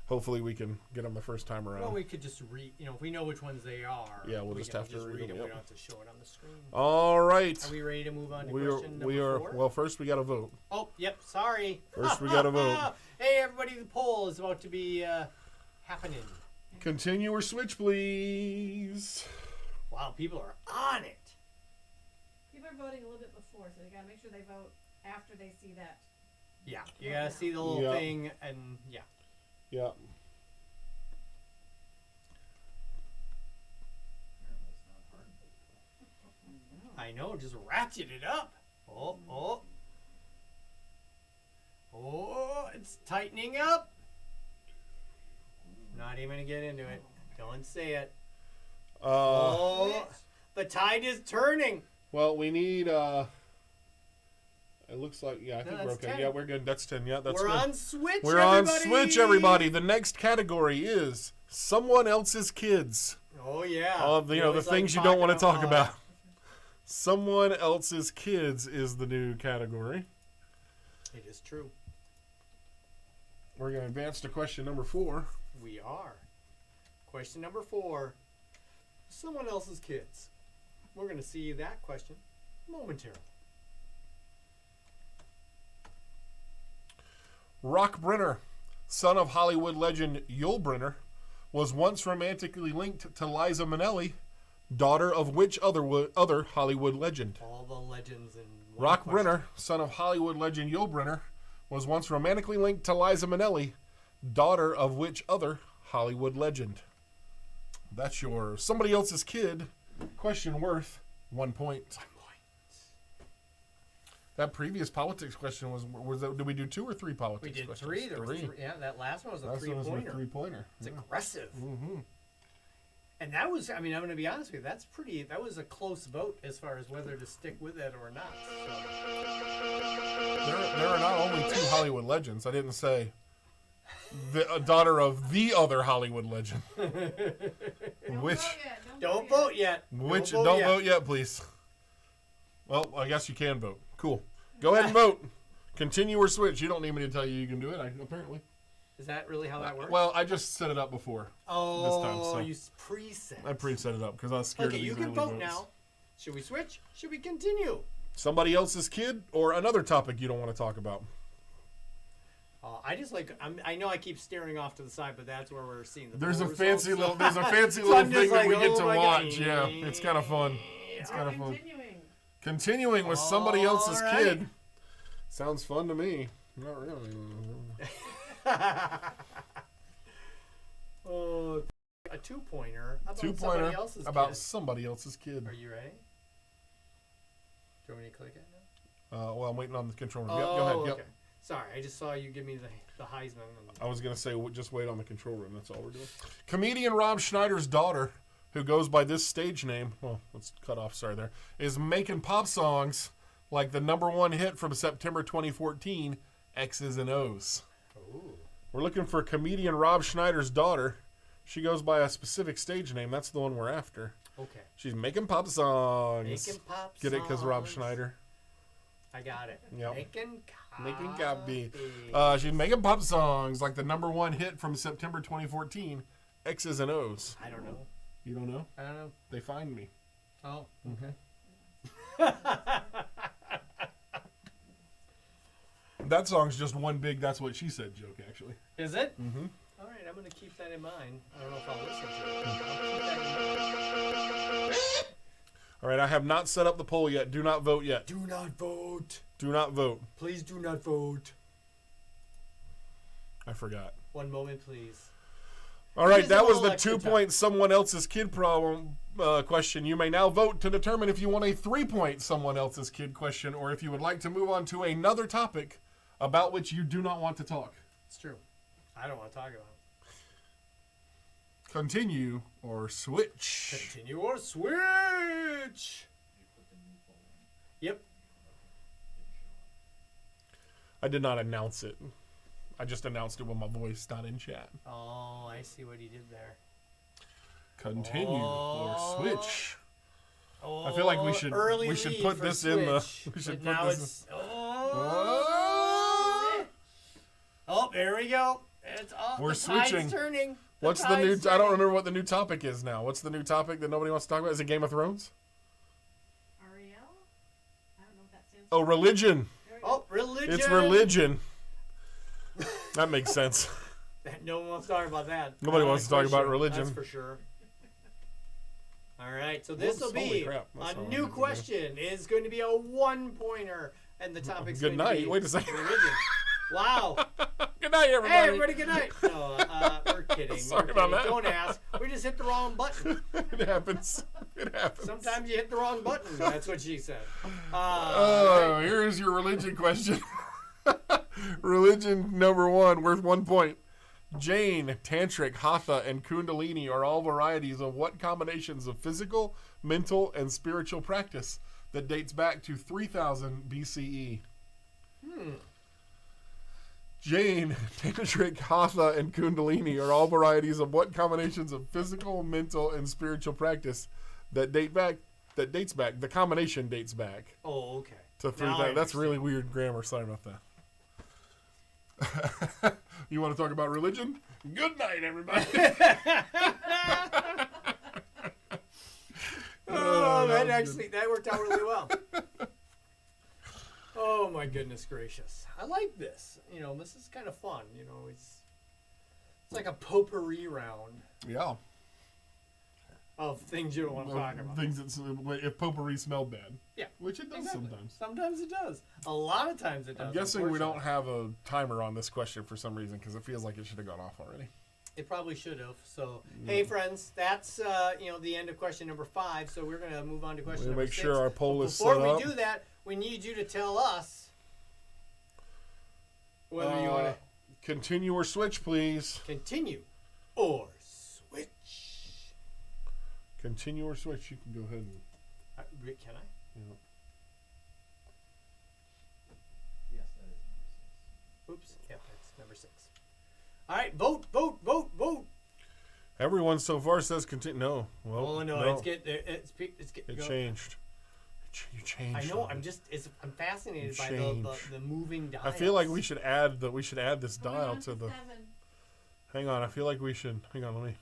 hopefully we can get them the first time around. Well, we could just read. If we know which ones they are. Yeah, we'll we just can have to read them, We yep. don't have to show it on the screen. All right. Are we ready to move on to We question number are. 4? Well, first we got to vote. Oh, yep. Sorry. First we got to vote. Hey, everybody! The poll is about to be happening. Continue or switch, please. Wow, people are on it. People are voting a little bit before, so they gotta make sure they vote after they see that. Yeah, you gotta see the little Yeah. thing, and yeah. Yeah. Apparently it's not hard. I know, just ratchet it up. Oh, it's tightening up. Not even gonna get into it. Don't say it. The tide is turning. Well, we need. It looks like I think we're that's okay. 10. Yeah, we're good. That's 10. Yeah, that's We're good. on Switch. We're everybody. on Switch, everybody. The next category is someone else's kids. Oh yeah. The always things like you don't want to talking talk about. Someone else's kids is the new category. It is true. We're going to advance to question number 4. We are. Question number 4. Someone else's kids. We're going to see that question momentarily. Rock Brenner, son of Hollywood legend Yul Brynner, was once romantically linked to Liza Minnelli, daughter of which other Hollywood legend? All the legends in one Rock question. Brenner, son of Hollywood legend Yul Brynner, was once romantically linked to Liza Minnelli, daughter of which other Hollywood legend? That's your somebody else's kid question worth 1 point. That previous politics question was that, did we do 2 or 3 politics We did questions? 3. There was 3. Yeah, that last one was a Last one was a 3-pointer. 3-pointer. It's Yeah. aggressive. Mm-hmm. And that was, I'm going to be honest with you, that was a close vote as far as whether to stick with it or not. There are not only 2 Hollywood legends. I didn't say a daughter of the other Hollywood legend. Which Don't vote yet. don't vote yet, please. Well, I guess you can vote. Cool. Go ahead and vote. Continue or switch. You don't need me to tell you can do it. Apparently. Is that really how that works? Well, I just set it up before. oh, this time, so- you preset. I pre-set it up because I was scared Okay, of these you can early vote votes. now. Should we switch? Should we continue? Somebody else's kid or another topic you don't want to talk about. I just like. I know I keep staring off to the side, but that's where we're seeing the. There's a poll fancy results. little I'm just thing that we like, get oh to my God. watch. Yeah, it's kind of fun. It's kind of fun. Continuing. Continuing with somebody else's All right. kid. Sounds fun to me. Not really. Oh, a 2-pointer about 2-pointer somebody else's about kid. somebody else's kid. Are you ready? Do you want me to click it now? Well, I'm waiting on the control room. Oh, Yep, go ahead. Yep. okay. Sorry, I just saw you give me the Heisman. And I was going to say, just wait on the control room. That's all we're doing. Comedian Rob Schneider's daughter, who goes by this stage name, well, let's cut off, sorry there, is making pop songs like the #1 hit from September 2014, X's and O's. Ooh. We're looking for comedian Rob Schneider's daughter. She goes by a specific stage name. That's the one we're after. Okay. She's making pop songs. Making pop Get it? Because Rob songs. Schneider. I got it. Yep. Making copy. copy. She's making pop songs like the #1 hit from September 2014, X's and O's. I don't know. You don't know? I don't know. They find me. Oh. Okay. That song's just one big "that's what she said" joke, actually. Is it? Mm-hmm. All right, I'm going to keep that in mind. I don't know if I'll listen to it. I'll keep that in mind. All right, I have not set up the poll yet. Do not vote yet. Do not vote. Do not vote. Please do not vote. I forgot. One moment, please. All right, Just a that was little the extra 2-point someone else's kid problem question. You may now vote to determine if you want a 3-point someone else's kid question or if you would like to move on to another topic about which you do not want to talk. It's true. I don't want to talk about it. Continue or switch. Continue or switch. You put the new poll in. Yep. I did not announce it. I just announced it with my voice, not in chat. Oh, I see what he did there. Continue or Oh. switch. Oh, I feel like we should early put lead for this in the. Switch, We should but put now this. it's. Oh, there we go. It's all, We're the tide's switching. turning. What's the new? tide's I don't turning. remember what the new topic is now. What's the new topic that nobody wants to talk about? Is it Game of Thrones? Ariel? I don't know what that stands Oh, for. religion. There we go. Oh, religion. It's religion. That makes sense. No one wants to talk about that. Nobody wants to talk about Quiz show, religion. That's for sure. All right, so this will Whoops, holy be crap. That's a not what I new meant to do. question. It's going to be a 1-pointer, and the topic's Good going to night. be Wait a second. religion. Wow. Good night, everybody. Hey, everybody, good night. No, we're kidding. Sorry we're about kidding. that. Don't ask. We just hit the wrong button. It happens. It happens. Sometimes you hit the wrong button. That's what she said. Oh, here's your religion question. Religion number 1, worth 1 point. Jain, Tantric, Hatha, and Kundalini are all varieties of what combinations of physical, mental, and spiritual practice that dates back to 3000 BCE? Jain, Tantric, Hatha, and Kundalini are all varieties of what combinations of physical, mental, and spiritual practice that dates back. The combination dates back Oh, okay. to Now I 3000. That's understand. really weird grammar. Sorry about that. You want to talk about religion? Good night, everybody. Oh, that that worked out really well. Oh my goodness gracious! I like this. You know, this is kind of fun. You know, it's like a potpourri round Yeah. of things you don't want to talk about. Things that if potpourri smelled bad. Yeah, Which it does exactly. sometimes. Sometimes it does. A lot of times it does. I'm guessing we don't unfortunately. have a timer on this question for some reason because it feels like it should have gone off already. It probably should have. So, hey friends, that's the end of question number 5. So we're gonna move on to question We'll number make 6. sure our poll But is before set we up. do that, we need you to tell us whether you want to Continue or switch, please. continue or switch. Continue or switch. You can go ahead and. Can I? You know. Yes, that is number 6. Oops. Yep, that's number 6. All right, vote, vote, vote, vote. Everyone so far says continue. No. Well, Oh no, no. it's getting It changed. You changed. I know. Sean. I'm fascinated You by changed. the moving dials. I feel like we should add this Going dial on to the. 7. Hang on, I feel like we should. Hang on, let me.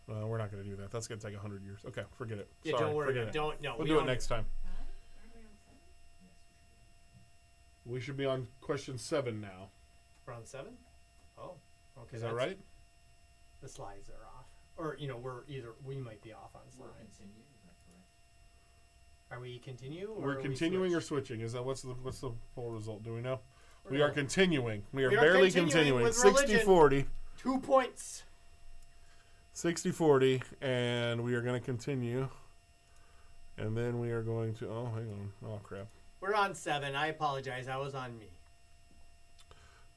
We're not going to do that. That's going to take 100 years. Okay, forget it. Yeah, Sorry, don't worry. forget it. Don't. No, We'll we do it don't- next time. 5? Aren't we on 7? Yes, We should be on question 7 now. We're on 7. Oh, okay. Is that that's- right? The slides are off, or we might be off on we're slides. continue. Is that correct? Are we continue? Or We're are we continuing or switch? switching. Is that what's the full result? Do we know? We're We are gonna- continuing. We are We are barely continuing continuing. with religion. 60-40. 2 points. 60-40, and we are going to continue. And then we are going to. Oh, hang on. Oh, crap. We're on 7. I apologize. I was on me.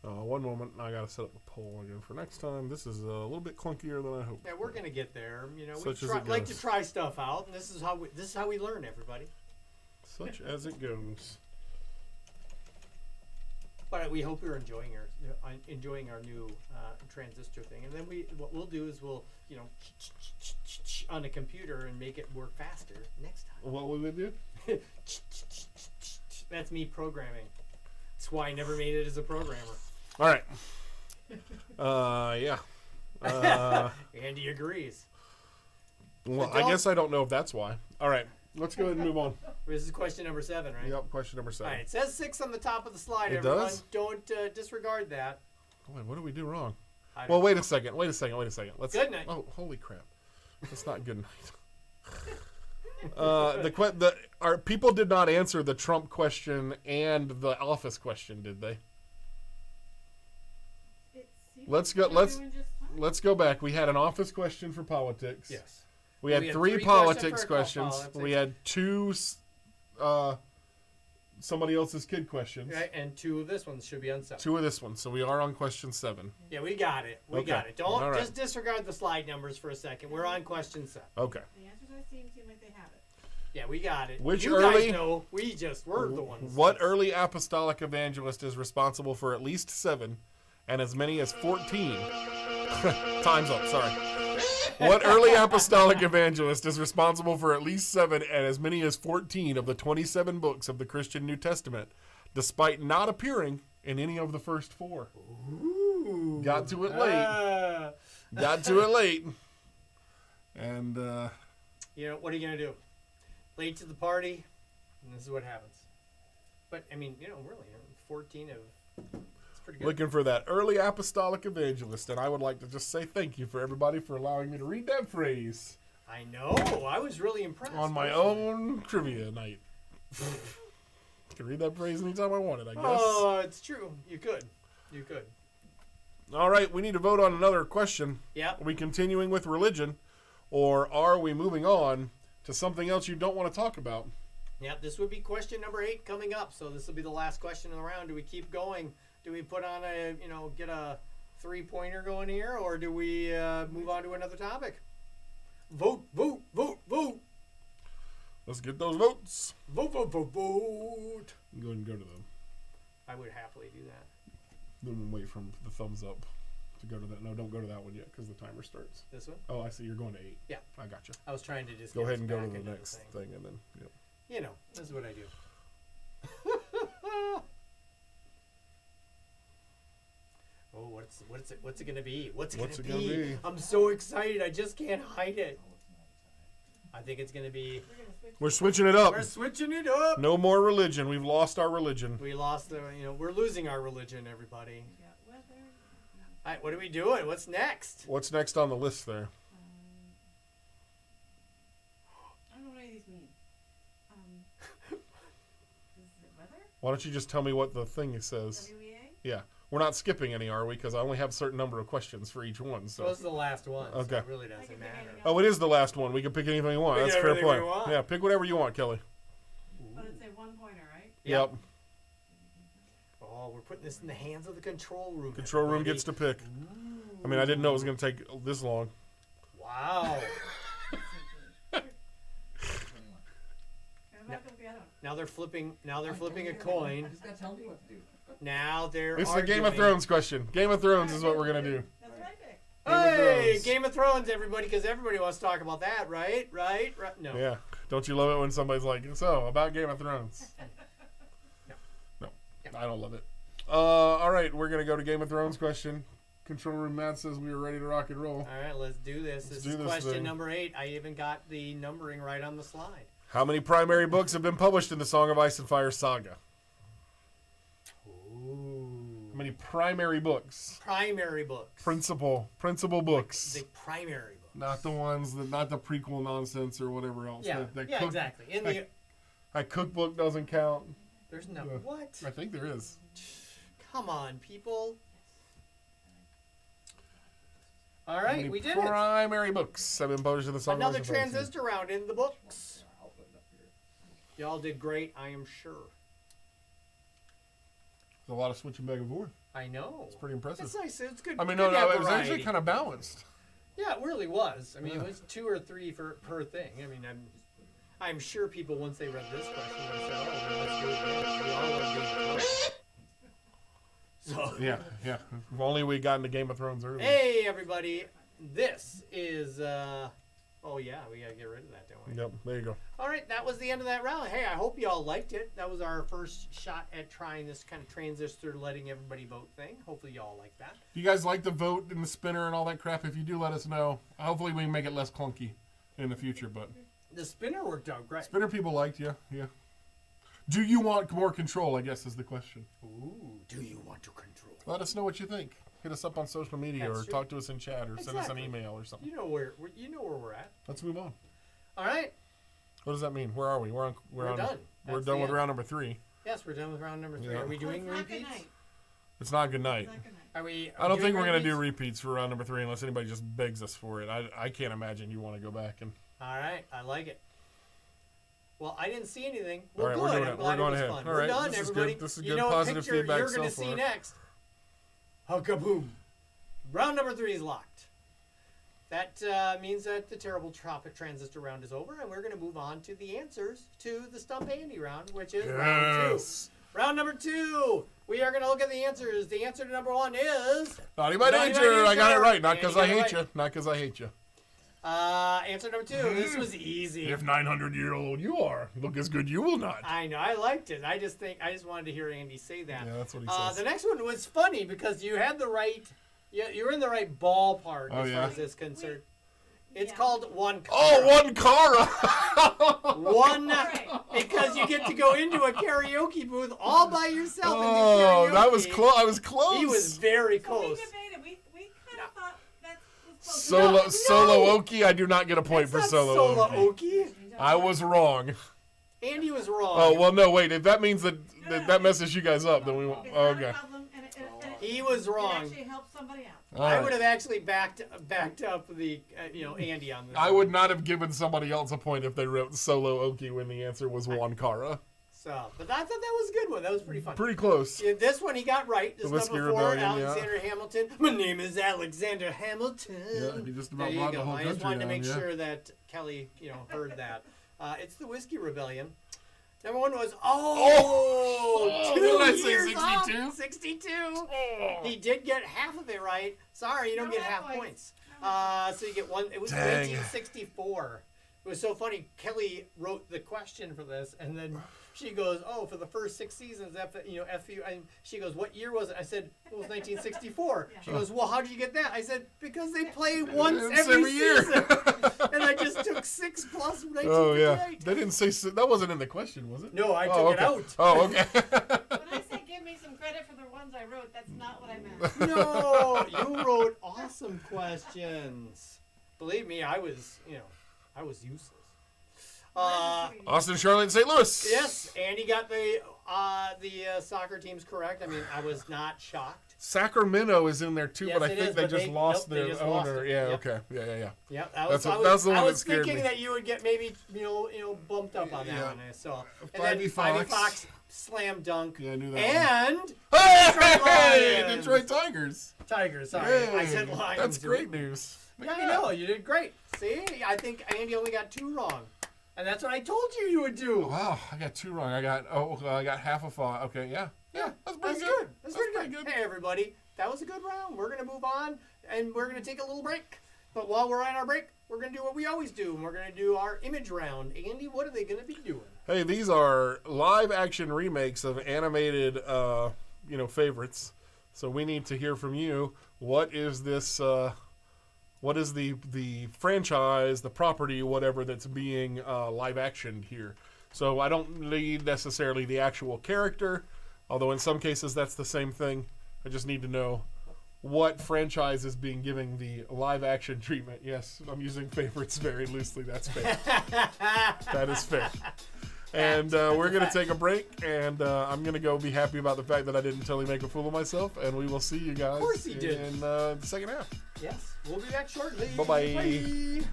One moment. I got to set up the poll again for next time. This is a little bit clunkier than I hoped. Yeah, we're gonna get there. You know, we Such as it like to goes. try stuff out, and this is how we learn, everybody. Such as it goes. But we hope you're enjoying our new transistor thing, and then what we'll do is we'll on a computer and make it work faster next time. What will we do? That's me programming. That's why I never made it as a programmer. All right. Yeah. Andy agrees. Well, So I don't- guess I don't know if that's why. All right. Let's go ahead and move on. This is question number 7, right? Yep. Question number 7. All right. It says 6 on the top of the slide. It everyone, does? don't disregard that. Boy, what did we do wrong? I don't Well, know. wait a second. Let's. Good night. Oh, holy crap! That's not good night. Our people did not answer the Trump question and the Office question, did they? It seems Let's like go- we're let's- doing just fine. Let's go back. We had an Office question for politics. Yes. We had We had three three questions politics for questions. politics. We had 2 somebody else's kid questions. Right, and 2 of this one should be on 7. 2 of this one. So we are on question 7. Yeah, we got it. We Okay. got it. Don't All right. just disregard the slide numbers for a second. We're on question 7. Okay. The answers I've seen seem like they have it. Yeah, we got it. Which you early- guys know. We're the ones. What early apostolic evangelist is responsible for at least 7 and as many as 14? Time's up, sorry. What early apostolic evangelist is responsible for at least 7 and as many as 14 of the 27 books of the Christian New Testament, despite not appearing in any of the first 4? Ooh. Ooh. Got to it late. Got to it late. And, You know, what are you going to do? Late to the party, and this is what happens. But, I mean, you know, really, 14 of... It's pretty good. looking for that early apostolic evangelist. And I would like to just say thank you for everybody for allowing me to read that phrase I know. I was really impressed. on my own trivia night. I can read that phrase anytime I wanted, I guess. Oh, it's true. You could. You could. All right, we need to vote on another question. Yep. Are we continuing with religion, or are we moving on to something else you don't want to talk about? Yep, this would be question number 8 coming up. So this will be the last question in the round. Do we keep going? Do we put on a, you know, get a 3-pointer going here, or do we move on to another topic? Vote, vote, vote, vote. Let's get those votes. Vote, vote, vote, vote. Go ahead and go to them. I would happily do that. Then wait for the thumbs up to go to that. No, don't go to that one yet because the timer starts. This one? Oh, I see. You're going to 8. Yeah. I got you. I was trying to just Go get ahead us and go back to the into next thing, and then. Yep. You know, this is what I do. Oh, what's it gonna be? What's it What's gonna it gonna be? I'm so excited. I just can't hide it. I think it's gonna be. We're switching it up. We're switching it up. No more religion. We've lost our religion. We lost the. You know, we're losing our religion, everybody. Yeah, weather. All right, what are we doing? What's next? What's next on the list there? I don't know what any of these mean. Is it weather? Why don't you just tell me what the thing says? WEA? Yeah. We're not skipping any, are we? Because I only have a certain number of questions for each one. So. So this is the last one. So Okay. it really I doesn't can pick matter. anything Oh, it is the last one. We can pick anything we want. Pick That's fair everything play. we want. Yeah, pick whatever you want, Kelly. But it's a 1-pointer, right? Yep. Oh, we're putting this in the hands of the control room. Control room everybody. gets to pick. I mean, I didn't know it was going to take this long. Wow. I'm not gonna be, I don't. Now they're flipping. Now they're flipping a coin. You just gotta tell me what to do. Now they're. It's the Game of Thrones question. Game of Thrones is what we're going to do. That's what I picked. Hey, Thrones. Game of Thrones, everybody, because everybody wants to talk about that, right? Right? No. Yeah. Don't you love it when somebody's like, so, about Game of Thrones? No. I don't love it. All right, we're going to go to Game of Thrones question. Control room Matt says we are ready to rock and roll. All right, let's do this. Let's This do is this question thing. number 8. I even got the numbering right on the slide. How many primary books have been published in the Song of Ice and Fire saga? Ooh. How many primary books? Primary books. Principal books. The primary books. Not the ones that, not the prequel nonsense or whatever else. Yeah, That yeah, exactly. In the That cookbook doesn't count. there's no Yeah. what? I think there is. Come on, people. All How right, many we did it. primary books have been published in the Song of Another Ice and Fire saga? transistor round in the books. Y'all did great, I am sure. There's a lot of switching back and forth. I know. It's pretty impressive. It's nice. It's good. I mean, good no, to have it was actually variety. kind of balanced. Yeah, it really was. I mean, Yeah. it was 2 or 3 per thing. I mean, I'm sure people once they read this question would have said, "Oh, well, let's do it again." We all love Game of Thrones. So Yeah. If only we got into Game of Thrones earlier. hey, everybody, this is. Oh yeah, we gotta get rid of that, don't we? Yep, there you go. All right, that was the end of that round. Hey, I hope you all liked it. That was our first shot at trying this kind of transistor, letting everybody vote thing. Hopefully, you all like that. You guys like the vote and the spinner and all that crap? If you do, let us know. Hopefully, we can make it less clunky in the future. But The spinner worked out great. spinner people liked, yeah. Do you want more control? I guess is the question. Ooh, do you want to control? Let us know what you think. Hit us up on social media That's or true. talk to us in chat or send us an Exactly. email or something. You know where we're at. Let's move on. All right. What does that mean? Where are we? We're Done. We're That's done the with end. round number 3. Yes, we're done with round number 3. Yeah. Are we So doing it's not good repeats? night. It's not good night. It's not good night. Are we? I don't doing think we're gonna do repeats? repeats for round number 3 unless anybody just begs us for it. I can't imagine you want to go back and. All right, I like it. Well, I didn't see anything. All Well, right, good. we're doing I'm it. glad We're going it was ahead. fun. All We're right, done, this is everybody. good. This is you good know positive what picture feedback you're so going to see far. next? Huckaboom. Round number 3 is locked. That means that the terrible tropic transistor round is over, and we're going to move on to the answers to the Stump Andy round, which is round 2. Yes. Round number 2. We are going to look at the answers. The answer to number 1 is Naughty by Naughty by nature. I got it nature. right. Not And because you I got it hate right. you. Not because I hate you. Answer number 2. This was easy. If 900-year-old you are, look as good you will not. I know. I liked it. I just wanted to hear Andy say that. Yeah, that's what he says. The next one was funny because you had the right. You're in the right ballpark as far as this is concerned. It's called one car. Oh, one car. One, because you get to go into a karaoke booth all by yourself and do Oh, karaoke. that was close. I was close. He was very So close. we debated. We kind of thought that was close. Solo Okie, I do not get a point for That's Solo not Okie. Okie. I was wrong. Andy was wrong. Oh, well, no, wait. If that means that messes you guys up, then we won't. It's Oh, not a okay. problem, and He was wrong. It actually helped somebody out. All I right. would have actually backed up the Andy on this. I would not have given somebody else a point if they wrote Solo Okie when the answer was Wankara. So, but I thought that was a good one. That was pretty fun. Pretty close. Yeah, this one he got right. This The is Whiskey number 4, Rebellion, yeah. Alexander Hamilton. My name is Alexander Hamilton. Yeah, he just about there you brought go. the whole I just country wanted to down, make yeah. sure that Kelly, heard that. It's the Whiskey Rebellion. Number 1 was two did I say years 62? off. 62. He did get half of it right. Sorry, you don't No get half half points. points. So you get 1. It was Dang. 1964. It was so funny. Kelly wrote the question for this, and then she goes, "Oh, for the first 6 seasons, FU." And she goes, "What year was it?" I said, "It was 1964." She goes, "Well, how did you get that?" I said, "Because they play once every year. season." And I just took 6 plus 1958. Oh, yeah. They didn't say... That wasn't in the question, was it? No, I took Oh, it okay. out. Oh, okay. When I say give me some credit for the ones I wrote, that's not what I meant. No, you wrote awesome questions. Believe me, I was useless. Austin, Charlotte, and St. Louis. Yes, Andy got the soccer teams correct. I mean, I was not shocked. Sacramento is in there, too, Yes, but I it think is, they but just lost they their just lost owner. it. Yeah, Yep. okay. Yeah. Yep, That's the one that scared thinking me. that you would get maybe bumped up on that Yeah. one. So and Ivy then Fox. Ivy Fox slam dunk. Yeah, I knew that And Hey, Lions. Detroit Tigers. Tigers. Sorry, Hey, I said Lions. That's great news. Yeah, I know. You did great. See, I think Andy only got 2 wrong. And that's what I told you would do. Wow, I got 2 wrong. I got half a 5. Okay, yeah. That's pretty good. That's pretty good. Hey, everybody. That was a good round. We're going to move on, and we're going to take a little break. But while we're on our break, we're going to do what we always do, and we're going to do our image round. Andy, what are they going to be doing? Hey, these are live action remakes of animated, favorites. So we need to hear from you. What is this? What is the franchise, the property, whatever that's being live actioned here? So I don't need necessarily the actual character, although in some cases that's the same thing. I just need to know what franchise is being given the live action treatment. Yes, I'm using favorites very loosely. That's fair. That is fair. And we're going to take a break, and I'm going to go be happy about the fact that I didn't totally make a fool of myself, and we will see you guys course he did. in the second half. Yes, we'll be back shortly. Bye-bye. Bye.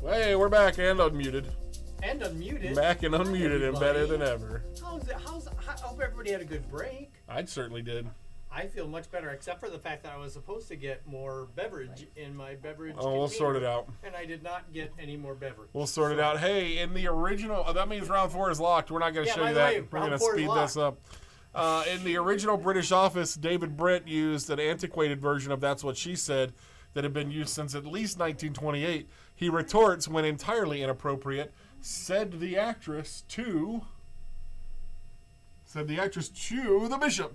Hey, we're back and unmuted. And unmuted. Back and unmuted and better everybody. than ever. I hope everybody had a good break. I certainly did. I feel much better, except for the fact that I was supposed to get more beverage in my beverage. Oh, we'll sort it container, out. And I did not get any more beverage. We'll sort it out. Hey, in the original, that means round 4 is locked. We're not going to Yeah, show by you the that. way, We're round going to 4 is speed this up. In the original British Office, David Brent used an antiquated version of That's What She Said that had been used since at least 1928. He retorts, when entirely inappropriate, said the actress to the bishop.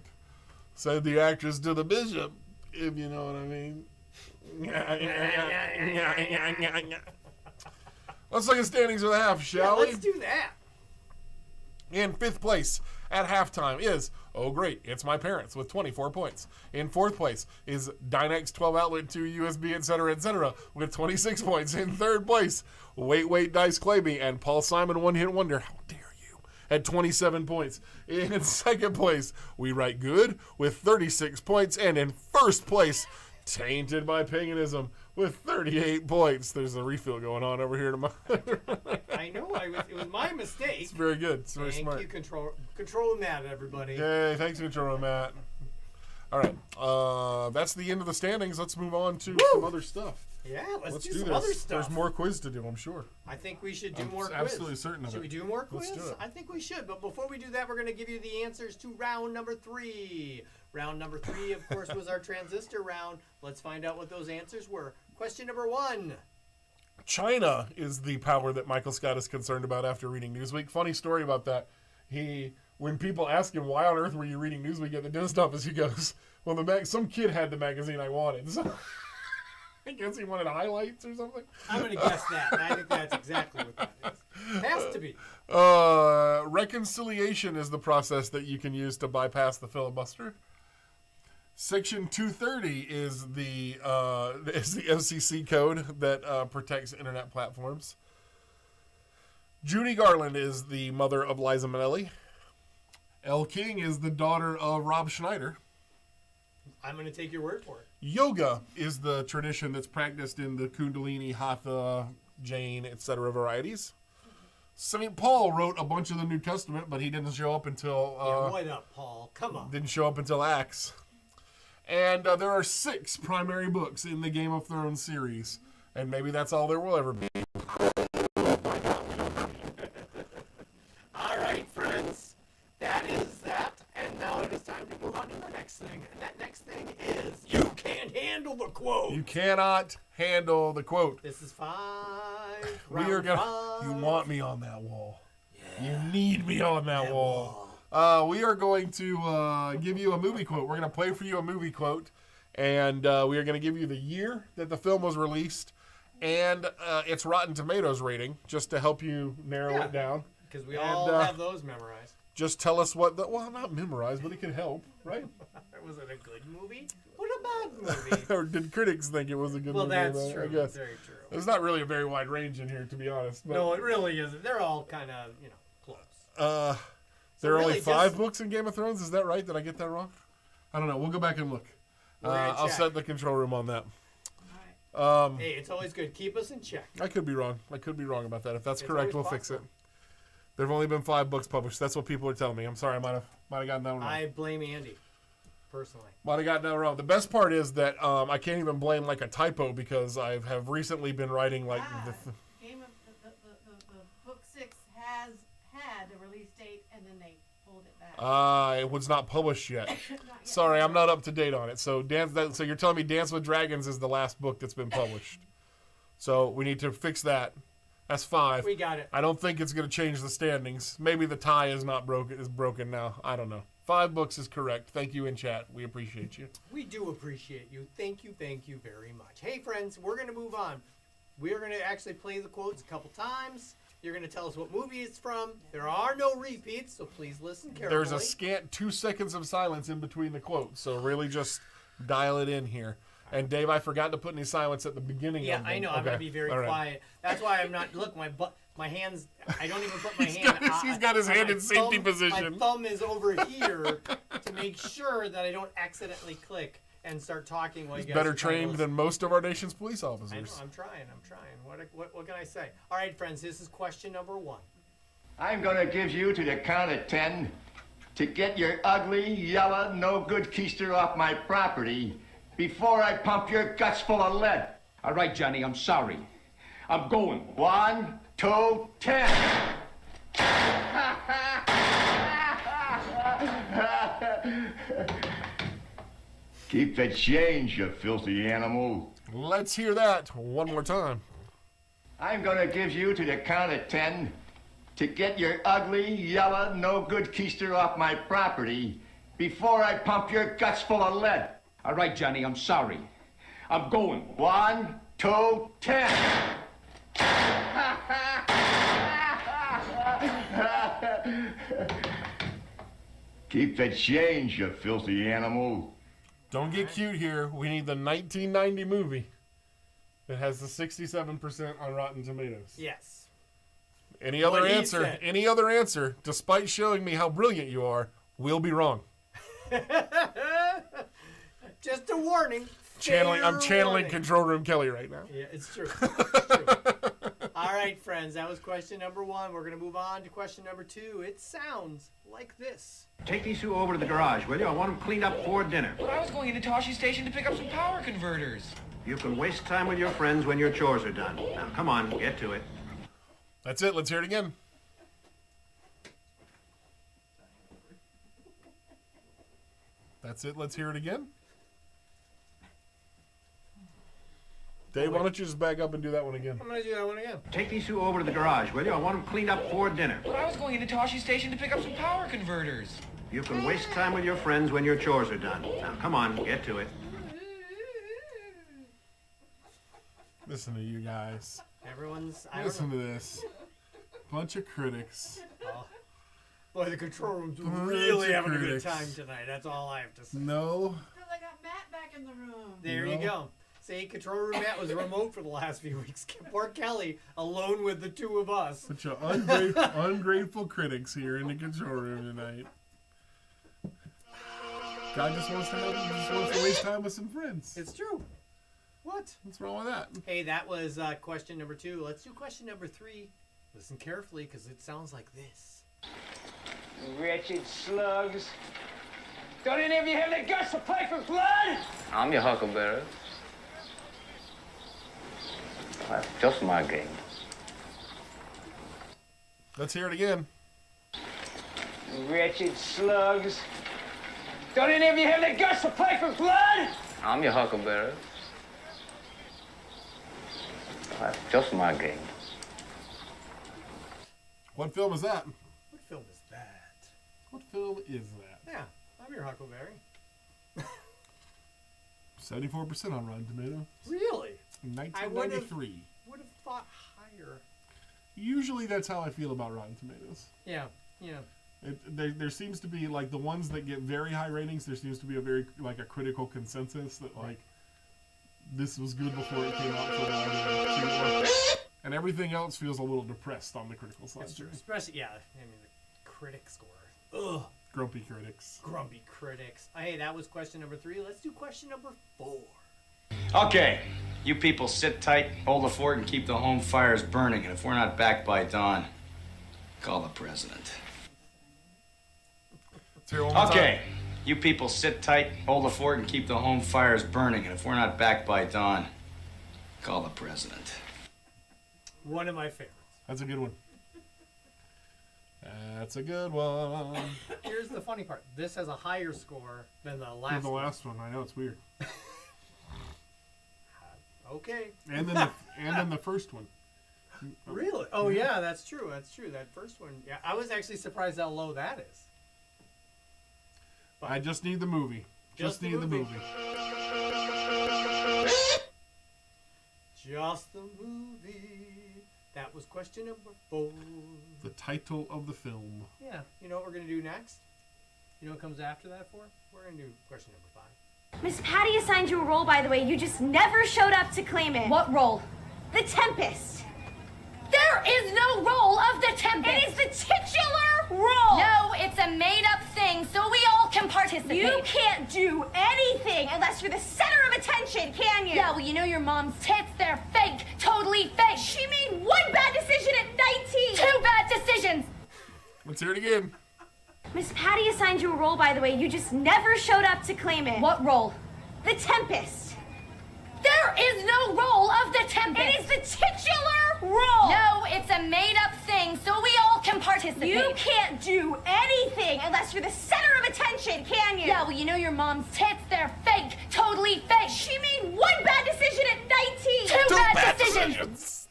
Said the actress to the bishop, if you know what I mean. Let's look at standings of the half, shall we? Let's do that. In 5th place at halftime is, oh great, It's My Parents with 24 points. In 4th place is Dynex 12 Outlet 2 USB, etc., with 26 points. In 3rd place, Wait, Dice Claby and Paul Simon One Hit Wonder. How dare you? At 27 points. In 2nd place, We Write Good with 36 points. And in 1st place, Tainted by Paganism with 38 points. There's a refill going on over here to my I know. It was my mistake. It's very good. It's very Thank smart. you, controlling that, everybody. Yay, thanks for controlling that. All right, that's the end of the standings. Let's move on to some other stuff. Yeah, let's do do some this. other stuff. There's more quiz to do, I'm sure. I think we should do I'm more quiz. absolutely certain of Should it. we do more quiz? Let's do it. I think we should. But before we do that, we're going to give you the answers to round number 3. Round number 3, of course, was our transistor round. Let's find out what those answers were. Question number 1. China is the power that Michael Scott is concerned about after reading Newsweek. Funny story about that. When people ask him, why on earth were you reading Newsweek at the dentist office, he goes, well, some kid had the magazine I wanted. So I guess he wanted highlights or something. I'm going to guess that. And I think that's exactly what that is. It has to be. Reconciliation is the process that you can use to bypass the filibuster. Section 230 is the FCC code that protects internet platforms. Judy Garland is the mother of Liza Minnelli. Elle King is the daughter of Rob Schneider. I'm going to take your word for it. Yoga is the tradition that's practiced in the Kundalini, Hatha, Jain, etc. varieties. St. Paul wrote a bunch of the New Testament, but he didn't show up until... what up, Paul? Come on. Didn't show up until Acts. And there are 6 primary books in the Game of Thrones series. And maybe that's all there will ever be. All right, friends. That is that. And now it is time to move on to the next thing. And that next thing is you can't handle the quote. You cannot handle the quote. This is 5. We are gonna. 5. You want me on that wall. Yeah. You need me on that wall. We are going to give you a movie quote. We're going to play for you a movie quote. And we are going to give you the year that the film was released and its Rotten Tomatoes rating, just to help you narrow it down. Because we all have those memorized. Just tell us well, not memorized, but it can help, right? Was it a good movie? What a bad movie? Or did critics think it was a good movie? Well, that's I true. guess. Very true. There's not really a very wide range in here, to be honest. But, No, it really isn't. They're all kind of, close. there are really only 5 just- books in Game of Thrones. Is that right? Did I get that wrong? I don't know. We'll go back and look. We're gonna I'll check. set the control room on that. All right. Hey, it's always good. Keep us in check. I could be wrong. I could be wrong about that. If that's It's correct, always we'll fix it. possible. There have only been 5 books published. That's what people are telling me. I'm sorry. I might have gotten that wrong. I blame Andy, personally. Might have gotten that wrong. The best part is that I can't even blame like a typo because I have recently been writing like Game of the book 6 has had a release date, and then they pulled it back. it was not published yet. Not yet. Sorry, I'm not up to date on it. So so you're telling me Dance with Dragons is the last book that's been published. So we need to fix that. That's 5. We got it. I don't think it's going to change the standings. Maybe the tie is not broken. Is broken now. I don't know. 5 books is correct. Thank you in chat. We appreciate you. We do appreciate you. Thank you very much. Hey, friends, we're going to move on. We're going to actually play the quotes a couple times. You're going to tell us what movie it's from. There are no repeats, so please listen carefully. There's a scant 2 seconds of silence in between the quotes, so really just dial it in here. And Dave, I forgot to put any silence at the beginning. Yeah, of them. I know. I'm going to be very All right. quiet. That's why I'm not. Look, my hands. I don't even put my hand. He's got his hand my in safety thumb- position. My thumb is over here to make sure that I don't accidentally click and start talking while He's you guys better are trying to trained listen. than most of our nation's police I know, officers. I'm trying. What can I say? All right, friends, this is question number 1. I'm gonna give you to the count of 10 to get your ugly, yellow, no good keister off my property before I pump your guts full of lead. All right, Johnny, I'm sorry. I'm going. 1, 2, 10. Keep the change, you filthy animal. Let's hear that one more time. I'm gonna give you to the count of 10 to get your ugly, yellow, no good keister off my property before I pump your guts full of lead. All right, Johnny, I'm sorry. I'm going. 1, 2, 10. Keep the change, you filthy animal. Don't get cute here. We need the 1990 movie that has the 67% on Rotten Tomatoes. Yes. Any other What he answer, said. despite showing me how brilliant you are, will be wrong. Just a warning. I'm Fair channeling warning. Control Room Kelly right now. Yeah, it's true. It's true. All right, friends, that was question number 1. We're going to move on to question number 2. It sounds like this. Take these two over to the garage, will you? I want them cleaned up before dinner. But I was going into Toshi Station to pick up some power converters. You can waste time with your friends when your chores are done. Now, come on, get to it. That's it. Let's hear it again. That's it. Let's hear it again. Dave, why don't you just back up and do that one again? I'm going to do that one again. Take these two over to the garage, will you? I want them cleaned up before dinner. But I was going into Toshi Station to pick up some power converters. You can waste time with your friends when your chores are done. Now, come on, get to it. Listen to you guys. Everyone's... I don't Listen know. to this. Bunch of critics. Boy, the control room's Bunch really of having a good critics. time tonight. That's all I have to say. No. Because I got Matt back in the room. There you No. go. See, control room Matt was remote for the last few weeks. Poor Kelly, alone with the two of us. Bunch of ungrateful critics here in the control room tonight. Guy just wants to waste time with some friends. It's true. What? What's wrong with that? Hey, that was question number 2. Let's do question number 3. Listen carefully, because it sounds like this. Wretched slugs. Don't any of you have the guts to play for blood? I'm your huckleberry. That's just my game. Let's hear it again. Wretched slugs. Don't any of you have the guts to play for blood? I'm your huckleberry. That's just my game. What film is that? What film is that? What film is that? Yeah, I'm your Huckleberry. 74% on Rotten Tomatoes. Really? 1993. Would have thought higher. Usually that's how I feel about Rotten Tomatoes. Yeah. There seems to be, like, the ones that get very high ratings, there seems to be a critical consensus that, like, this was good before it came out. And everything else feels a little depressed on the critical side. It's true. Especially, yeah, I mean, the critic score. Ugh. Grumpy critics. Grumpy critics. Hey, that was question number 3. Let's do question number 4. Okay, you people sit tight, hold the fort, and keep the home fires burning. And if we're not back by dawn, call the president. Let's hear it one more Okay, time. you people sit tight, hold the fort, and keep the home fires burning. And if we're not back by dawn, call the president. One of my favorites. That's a good one. That's a good one. Here's the funny part. This has a higher score than the last The one. last one. I know, it's weird. Okay. And then the first one. Really? Oh, yeah, that's true. That's true. That first one. Yeah, I was actually surprised how low that is. I just need the movie. Just need the movie. Just the movie. That was question number 4. The title of the film. Yeah. You know what we're going to do next? You know what comes after that for? We're going to do question number 5. Miss Patty assigned you a role, by the way. You just never showed up to claim it. What role? The Tempest. There There is no role of the Tempest. It is the titular role. No, it's a made-up thing, so we all can participate. You can't do anything unless you're the center of attention, can you? Yeah, well, you know your mom's tits, they're fake, totally fake. She made one bad decision at 19. 2 bad decisions. Let's hear it again. Miss Patty assigned you a role, by the way. You just never showed up to claim it. What role? The Tempest. There is no role of the Tempest. It is the titular role. No, it's a made-up thing, so we all can participate. You can't do anything unless you're the center of attention, can you? Yeah, well, you know your mom's tits, they're fake, totally fake. She made one bad decision at 19. 2 bad decisions.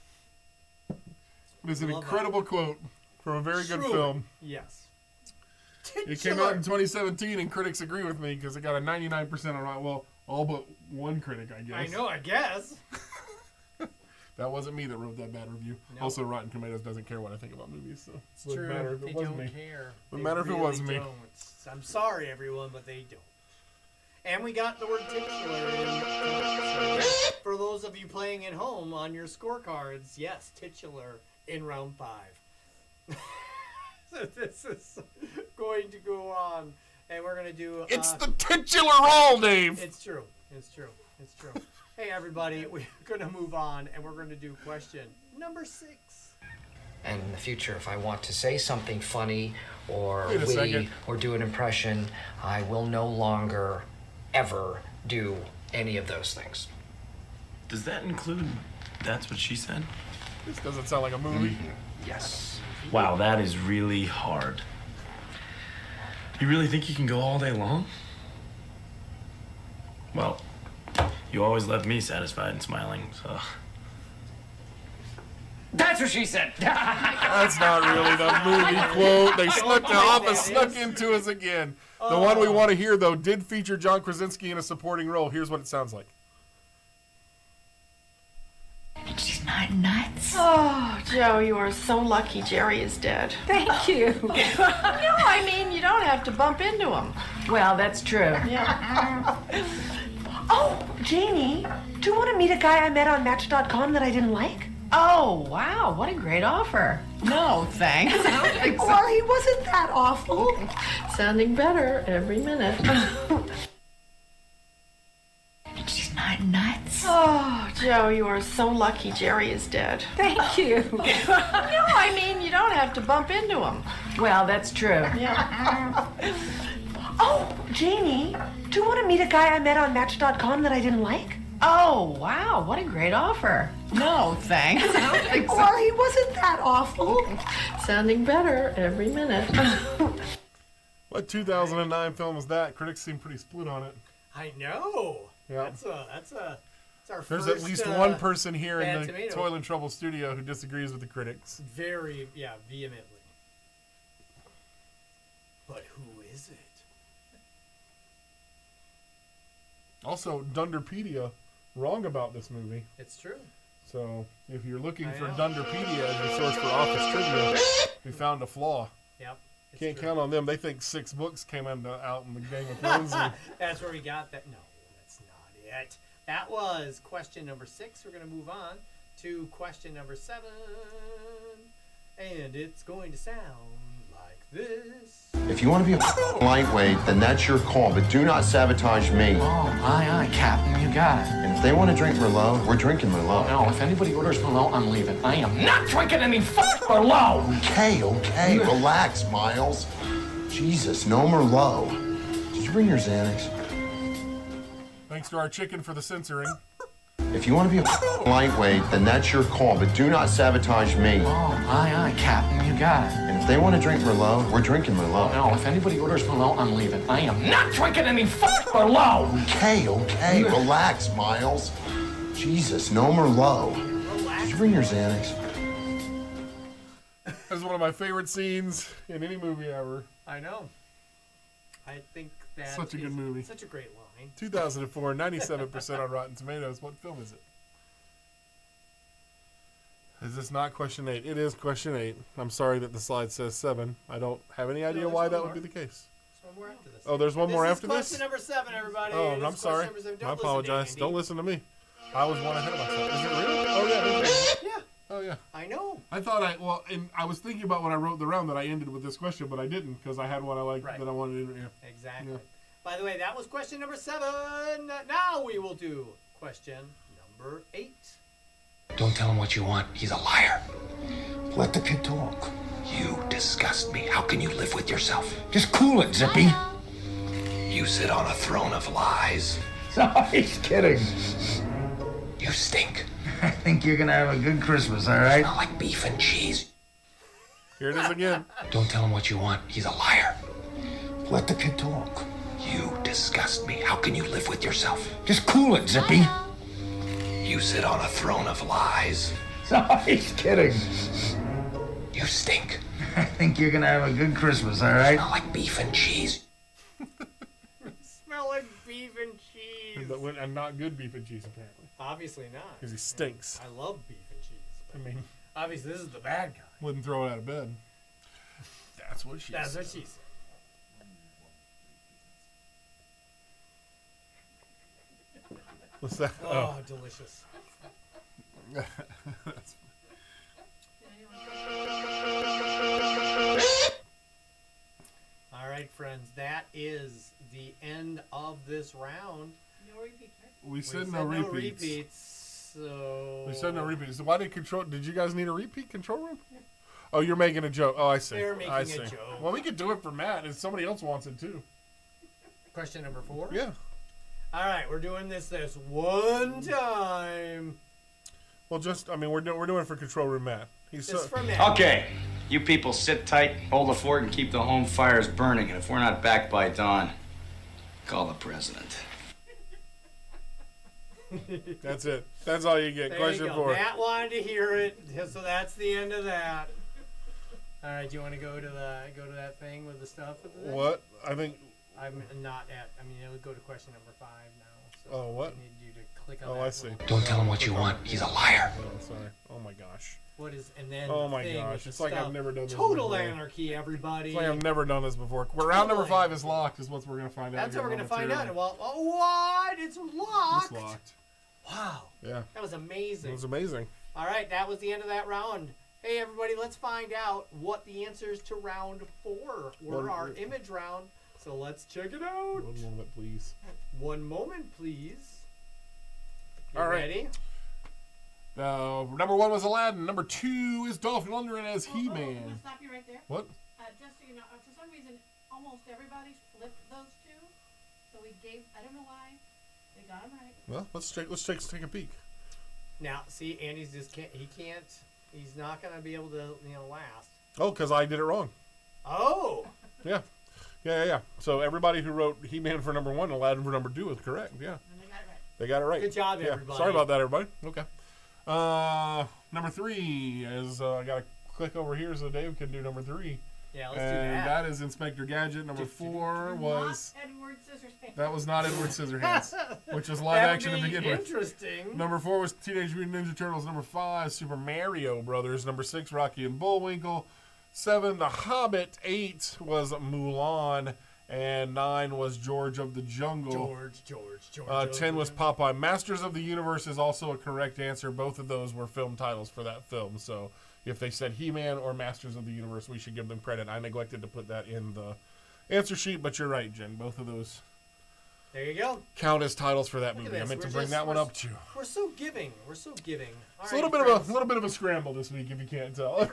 It is an incredible quote from a very good film. Yes. It came out in 2017, and critics agree with me because it got a 99% on Rotten. Well, all but one critic, I guess. I know, I guess. That wasn't me that wrote that bad review. No. Also, Rotten Tomatoes doesn't care what I think about movies, so It's true. matter if They it was don't me. care. Wouldn't matter if it was me. Don't. I'm sorry, everyone, but they don't. And we got the word titular in. For those of you playing at home on your scorecards, yes, titular in round 5. So this is going to go on, and we're going to do... It's the titular role, Dave! It's true. It's true. It's true. Hey, everybody, we're going to move on, and we're going to do question number 6. And in the future, if I want to say something funny or Wait a second. or do an impression, I will no longer ever do any of those things. Does that include That's What She Said? This doesn't sound like a movie. Yes. Wow, that is really hard. You really think you can go all day long? Well, you always left me satisfied and smiling, so... That's what she said. That's not really the movie quote. They slipped it off and snuck into us again. The one we want to hear, though, did feature John Krasinski in a supporting role. Here's what it sounds like. She's not nuts. Oh, Joe, you are so lucky Jerry is dead. Thank you. No, I mean, you don't have to bump into him. Well, that's true. Yeah. Oh, Janie, do you want to meet a guy I met on Match.com that I didn't like? Oh, wow, what a great offer. No, thanks. I don't think so. Well, he wasn't that awful. Sounding better every minute. She's not nuts. Oh, Joe, you are so lucky Jerry is dead. Thank you. No, I mean, you don't have to bump into him. Well, that's true. Yeah. Oh, Janie, do you want to meet a guy I met on Match.com that I didn't like? Oh, wow, what a great offer. No, thanks. I don't think so. Well, he wasn't that awful. Sounding better every minute. What 2009 film was that? Critics seem pretty split on it. I know. Yeah. That's our There's first, at least one person here in Bad the Tomato. Toil and Trouble studio who disagrees with the critics. Very, vehemently. But who is it? Also, Dunderpedia wrong about this movie. It's true. So if you're looking I for know. Dunderpedia as your source for office trivia, we found a flaw. Yep. it's Can't true. count on them. They think 6 books came out in the Game of Thrones. That's where we got that. No, that's not it. That was question number 6. We're going to move on to question number 7. And it's going to sound like this. If you want to be a lightweight, then that's your call, but do not sabotage me. Oh, aye, Captain, you got it. And if they want to drink Merlot, we're drinking Merlot. No, if anybody orders Merlot, I'm leaving. I am not drinking any fucking Merlot! Okay, relax, Miles. Jesus, no Merlot. Did you bring your Xanax? Thanks to our chicken for the censoring. If you want to be a lightweight, then that's your call, but do not sabotage me. Oh, aye, Captain, you got it. And if they want to drink Merlot, we're drinking Merlot. No, if anybody orders Merlot, I'm leaving. I am not drinking any fucking Merlot! Okay, relax, Miles. Jesus, no Merlot. Did you bring your Xanax? That's one of my favorite scenes in any movie ever. I know. I think that Such a good is movie. Such a great line. 2004, 97% on Rotten Tomatoes. What film is it? Is this not question 8? It is question 8. I'm sorry that the slide says 7. I don't have any idea there's why one that more. would be the case. There's one more after this. Oh, there's one more after This this? is question number 7, everybody. Oh, This I'm is sorry. question number 7. I Don't listen to apologize. Andy. Don't listen to me. I was one ahead of myself. Is it really? Oh, yeah. There's Yeah. Oh, yeah. I know. I thought and I was thinking about when I wrote the round that I ended with this question, but I didn't because I had one I liked that I wanted to. Yeah. Exactly. Yeah. By the way, that was question number 7. Now we will do question number 8. Don't tell him what you want. He's a liar. Let the kid talk. You disgust me. How can you live with yourself? Just cool it, Zippy. You sit on a throne of lies. No, he's kidding. You stink. I think you're gonna have a good Christmas, all right? Smell like beef and cheese. Here it is again. Don't tell him what you want. He's a liar. Let the kid talk. You disgust me. How can you live with yourself? Just cool it, Zippy. You sit on a throne of lies. No, he's kidding. You stink. I think you're gonna have a good Christmas, all right? Smell like beef and cheese. Smell like beef and cheese. And not good beef and cheese, apparently. Obviously not. Because he stinks. I love beef and cheese. I mean, obviously this is the bad guy. Wouldn't throw it out of bed. That's what she That's said. what she said. What's that? Oh, delicious. That's All right, friends, that is the end of this round. No repeats, right? We said no repeats. So We said no repeats. So why did you guys need a repeat control room? Yeah. Oh, you're making a joke. Oh, I see. They're making I a see. joke. Well, we could do it for Matt if somebody else wants it too. Question number 4? Yeah. All right, we're doing this one time. Well, we're doing it for control room Matt. He's for Matt. Okay, you people sit tight, hold the fort, and keep the home fires burning. And if we're not back by dawn, call the president. That's it. That's all you get. There Question you go. 4. Matt wanted to hear it, so that's the end of that. All right, do you want to go to that thing with the stuff? What? I think. I'm not at. I mean, it would go to question number 5 now. So Oh, what? I need you to click on. Oh, that I see. Don't tell him what you want. He's a liar. Oh, sorry. Oh my gosh. What is and then? Oh the my thing gosh. with the It's like I've stuff. never done this Total before. anarchy, everybody. It's like I've never done this before. Round number 5 is locked. Is what we're gonna find out. That's here what we're gonna find momentarily. out. Well, what? It's locked. It's locked. Wow. Yeah. That was amazing. It was amazing. All right, that was the end of that round. Hey, everybody, let's find out what the answers to round 4 were. Our image round. So let's check it out. One moment, please. One moment, please. You All right. ready? Number 1 was Aladdin. Number 2 is Dolph Lundgren as I'm gonna He-Man. stop you right there. What? Just so you know, for some reason, almost everybody flipped those two. So we gave. I don't know why. They got them right. Well, let's take a peek. Now, see, Andy's just can't. He can't. He's not gonna be able to, last. Oh, because I did it wrong. Oh. Yeah. Yeah. So everybody who wrote He-Man for number 1, Aladdin for number 2 was correct. Yeah. And they got it right. They got it right. Good job, Yeah. everybody. Sorry about that, everybody. Okay. Number 3 is I gotta click over here so Dave can do number 3. Yeah, let's do And that. that is Inspector Gadget. Number 4 was Not Edward Scissorhands. that was not Edward Scissorhands, which was live That would action to be begin with. interesting. Number 4 was Teenage Mutant Ninja Turtles. Number 5, Super Mario Brothers. Number 6, Rocky and Bullwinkle. 7, The Hobbit. 8 was Mulan. And 9 was George of the Jungle. George. 10 was Popeye. Masters of the Universe is also a correct answer. Both of those were film titles for that film. So if they said He-Man or Masters of the Universe, we should give them credit. I neglected to put that in the answer sheet, but you're right, Jen. Both of those There you go. count as titles for that Look at movie. I this. meant to We're bring just- that one we're up too. We're so giving. We're so giving. All It's a right, little bit of a scramble this week, if you can't tell. It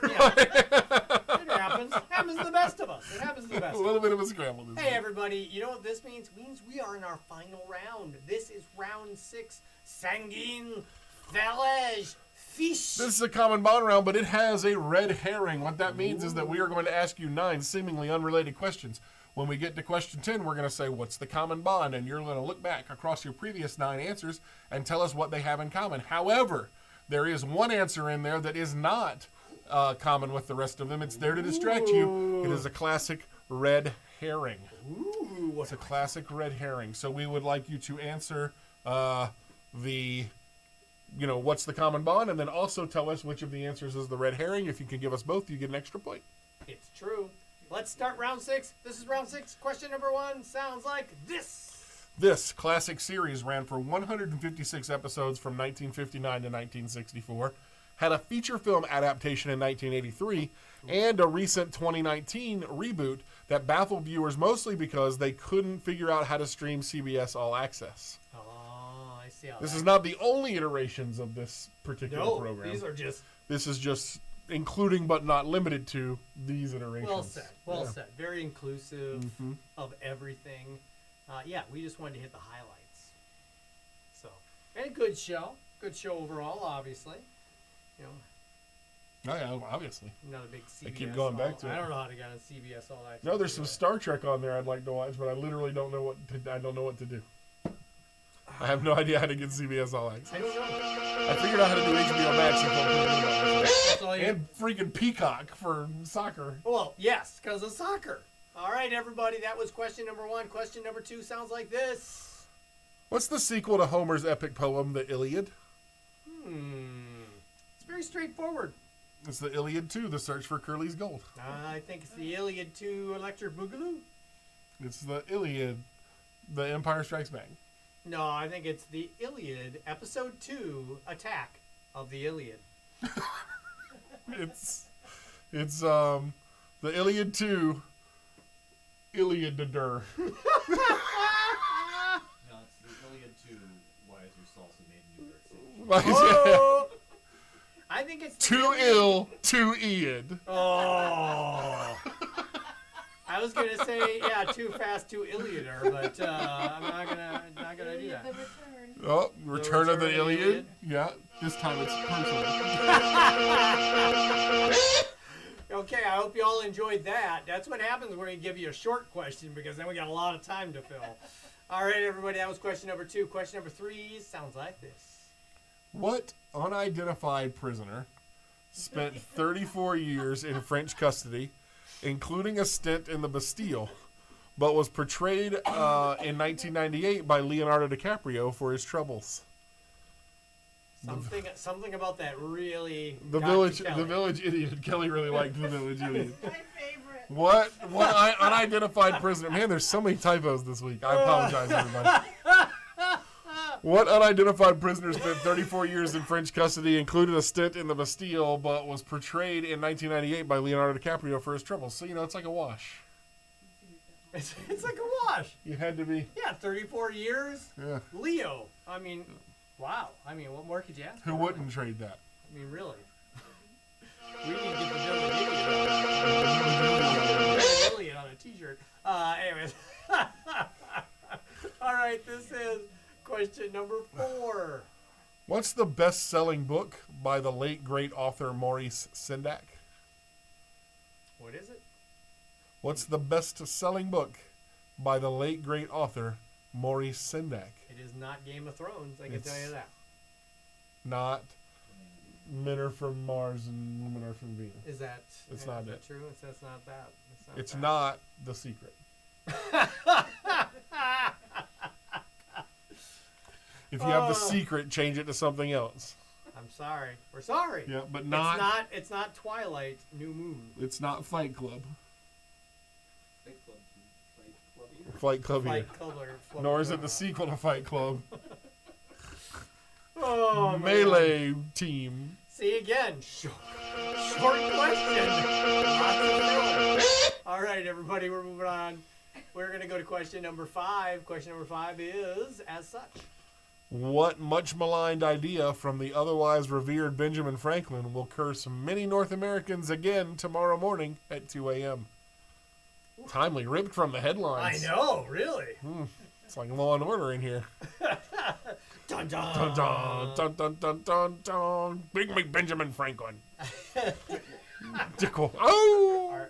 happens. It happens to the best of us. It happens to the best. A little bit of a scramble this Hey, week. everybody. You know what this means? It means we are in our final round. This is round 6. Sanguine Village Fish. This is a common bond round, but it has a red herring. What that means is that we are going to ask you 9 seemingly unrelated questions. When we get to question 10, we're going to say, what's the common bond? And you're going to look back across your previous 9 answers and tell us what they have in common. However, there is one answer in there that is not common with the rest of them. It's there to distract you. It is a classic red herring. Ooh. It's a classic red herring. So we would like you to answer what's the common bond, and then also tell us which of the answers is the red herring. If you can give us both, you get an extra point. It's true. Let's start round 6. This is round 6. Question number 1 sounds like this. This classic series ran for 156 episodes from 1959 to 1964. had a feature film adaptation in 1983 and a recent 2019 reboot that baffled viewers mostly because they couldn't figure out how to stream CBS All Access. Oh, I see how This that is not the only iterations of this particular No, program. these are just... This is just including but not limited to these iterations. Well said. Well Yeah. said. Very inclusive Mhm. of everything. Yeah, we just wanted to hit the highlights. So, and a good show. Good show overall, obviously. You know, Oh, yeah, obviously. not a big CBS. I keep going back to it. I don't know how to get on CBS All Access. No, there's some Star Trek on there I'd like to watch, but I literally don't know what to do. I have no idea how to get CBS All Access. I don't know. I figured out how to do HBO Max That's all you- and freaking Peacock for soccer. Well, yes, because of soccer. All right, everybody, that was question number 1. Question number 2 sounds like this. What's the sequel to Homer's epic poem, The Iliad? It's very straightforward. It's The Iliad 2, The Search for Curly's Gold. I think it's the Iliad 2 Electric Boogaloo. It's The Iliad, The Empire Strikes Back. No, I think it's the Iliad, Episode 2, Attack of the Iliad. It's The Iliad 2, Iliad-der. No, it's the Iliad 2, Why is Your Salsa Made in New York City? Oh! I think it's Too ill, too Iad. Oh. I was gonna say, yeah, too fast, too Iliader, but I'm not gonna do that. Oh, Return of the Return of the Iliad. Iliad. Yeah, this time it's personal. Okay, I hope you all enjoyed that. That's what happens when we give you a short question, because then we got a lot of time to fill. All right, everybody, that was question number 2. Question number 3 sounds like this. What unidentified prisoner spent 34 years in French custody, including a stint in the Bastille, but was portrayed in 1998 by Leonardo DiCaprio for his troubles? Something about that really. The got to Kelly. village idiot. Kelly really liked the village idiot. My favorite. What unidentified prisoner? Man, there's so many typos this week. I apologize, everybody. What unidentified prisoner spent 34 years in French custody, included a stint in the Bastille, but was portrayed in 1998 by Leonardo DiCaprio for his troubles? So, it's like a wash. It's like a wash. You had to be. Yeah, 34 years. Yeah. Leo. I mean, wow. I mean, what more could you ask for? Who wouldn't trade that? I mean, really. We need to get the village idiot on a t-shirt. Anyways. All right, this is question number 4. What's the best-selling book by the late great author Maurice Sendak? What is it? What's the best-selling book by the late great author Maurice Sendak? It is not Game of Thrones, I can tell you that. Not Men Are From Mars and Women Are From Venus. Is that It's not is it. that true? It's not that. It's that. not The Secret. If you have The Secret, change it to something else. I'm sorry. We're sorry. Yeah, but not. It's not Twilight, New Moon. It's not Fight Club. Fight Club Fight Club here. Fight Club or Nor is it the sequel to Fight Club. Oh, Melee Team. See again. Short question. Lots of filler. All right, everybody, we're moving on. We're going to go to question number 5. Question number 5 is as such. What much maligned idea from the otherwise revered Benjamin Franklin will curse many North Americans again tomorrow morning at 2 a.m.? Timely, ripped from the headlines. I know, really. It's like Law and Order in here. Dun dun dun dun dun dun dun dun dun. Bring me Benjamin Franklin. Dickle. Oh.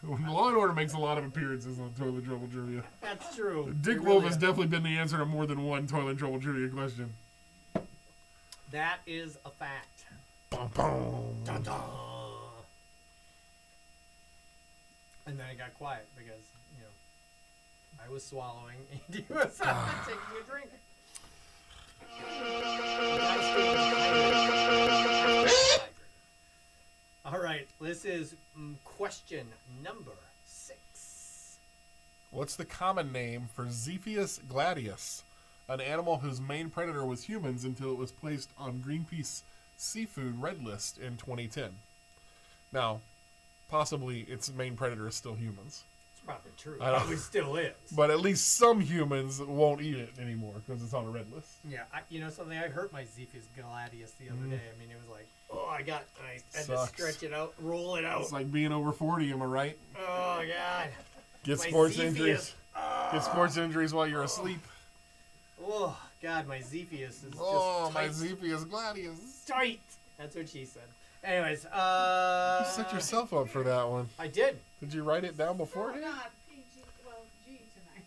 Law and Order makes a lot of appearances on Toil and Trouble Trivia. That's true. Dick Wolf has definitely been the answer to more than one Toil and Trouble Trivia question. That is a fact. Bum, bum. Dun, dun. And then it got quiet because, I was swallowing and he was taking a drink. All right, this is question number 6. What's the common name for Zephyus gladius, an animal whose main predator was humans until it was placed on Greenpeace Seafood Red List in 2010. Now, possibly its main predator is still humans. It's probably true. I don't- Probably still is. But at least some humans won't eat it anymore because it's on a red list. Yeah, you know something? I hurt my Zephyrus gladius the other day. I mean, it was like, I had to Sucks. stretch it out, roll it out. It's like being over 40, am I right? Oh, God. Get My sports Zephyus. injuries. Get sports injuries while you're asleep. Oh, God, my Zephyrus is Oh, just my tight. Zephyrus gladius. Tight. That's what she said. Anyways, You set yourself up for that one. I did. Did you write it down beforehand? Not PG, well, G tonight.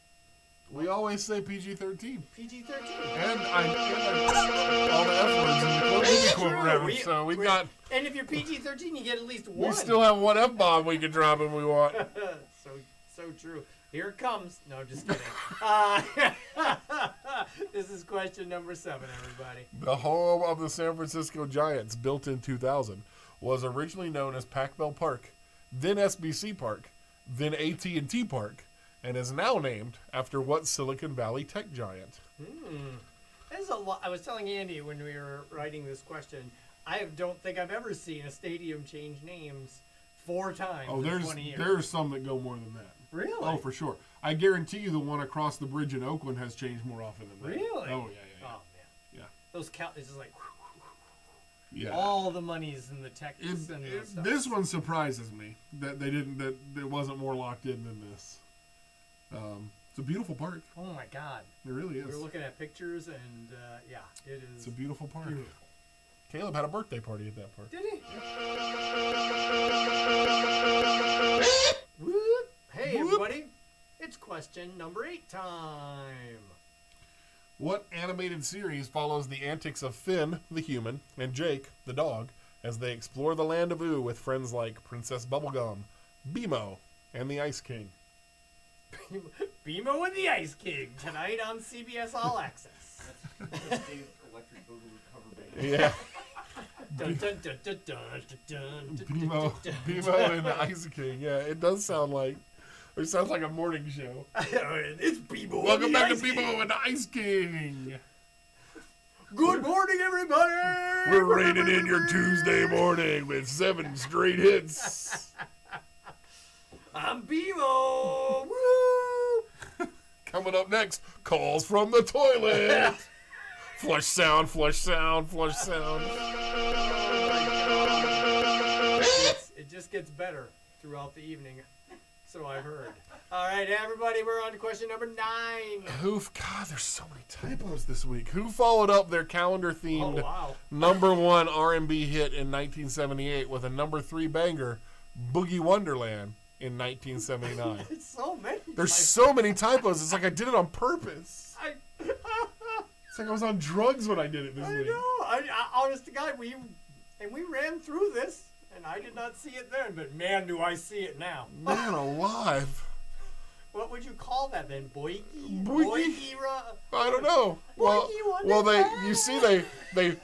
We always say PG-13. PG-13. And all the F words in the movie quote True. reference. So we've got. And if you're PG-13, you get at least one. We still have one F-bomb we can drop if we want. so true. Here it comes. No, just kidding. This is question number 7, everybody. The home of the San Francisco Giants, built in 2000, was originally known as Pac Bell Park, then SBC Park, then AT&T Park, and is now named after what Silicon Valley tech giant? There's a lot. I was telling Andy when we were writing this question, I don't think I've ever seen a stadium change names 4 times Oh, in 20 years. there's some that go more than that. Really? Oh, for sure. I guarantee you the one across the bridge in Oakland has changed more often than that. Really? Oh, yeah. Oh, man. Yeah. Those it's just like, Yeah. all the money's in the Texas and the stuff. This one surprises me that they didn't. That it wasn't more locked in than this. It's a beautiful park. Oh my God! It really is. We were looking at pictures, and yeah, it is. It's a beautiful park. Beautiful. Caleb had a birthday party at that park. Did he? Whoop. Hey, everybody! It's question number 8 time. What animated series follows the antics of Finn, the human, and Jake, the dog, as they explore the land of Ooo with friends like Princess Bubblegum, Beemo, and the Ice King? Beemo and the Ice King tonight on CBS All Access. That's Dave Electric Boogaloo cover band. Yeah. Dun, dun, dun, dun, dun, dun, dun, Beemo, dun, Beemo and the Ice King. Yeah, it does sound like. It sounds like a morning show. It's Beemo. Welcome and the back to Ice Beemo King. and the Ice King. Good morning, everybody. We're raining in your Tuesday morning with 7 straight hits. I'm Beemo. Woo! Coming up next, calls from the toilet. Flush sound, flush sound, flush sound. It just gets better throughout the evening, so I heard. All right, everybody, we're on to question number 9. God, there's so many typos this week. Who followed up their calendar-themed #1 R&B hit in 1978 with a #3 banger, Boogie Wonderland, in 1979? It's so many. There's so many typos. It's like I did it on purpose. It's like I was on drugs when I did it this week. I know. Honest to God, we ran through this, and I did not see it then, but man, do I see it now. Man alive. What would you call that then? Boyki? Boyki? Boyki? I don't know. Well, Wonderland. you see, they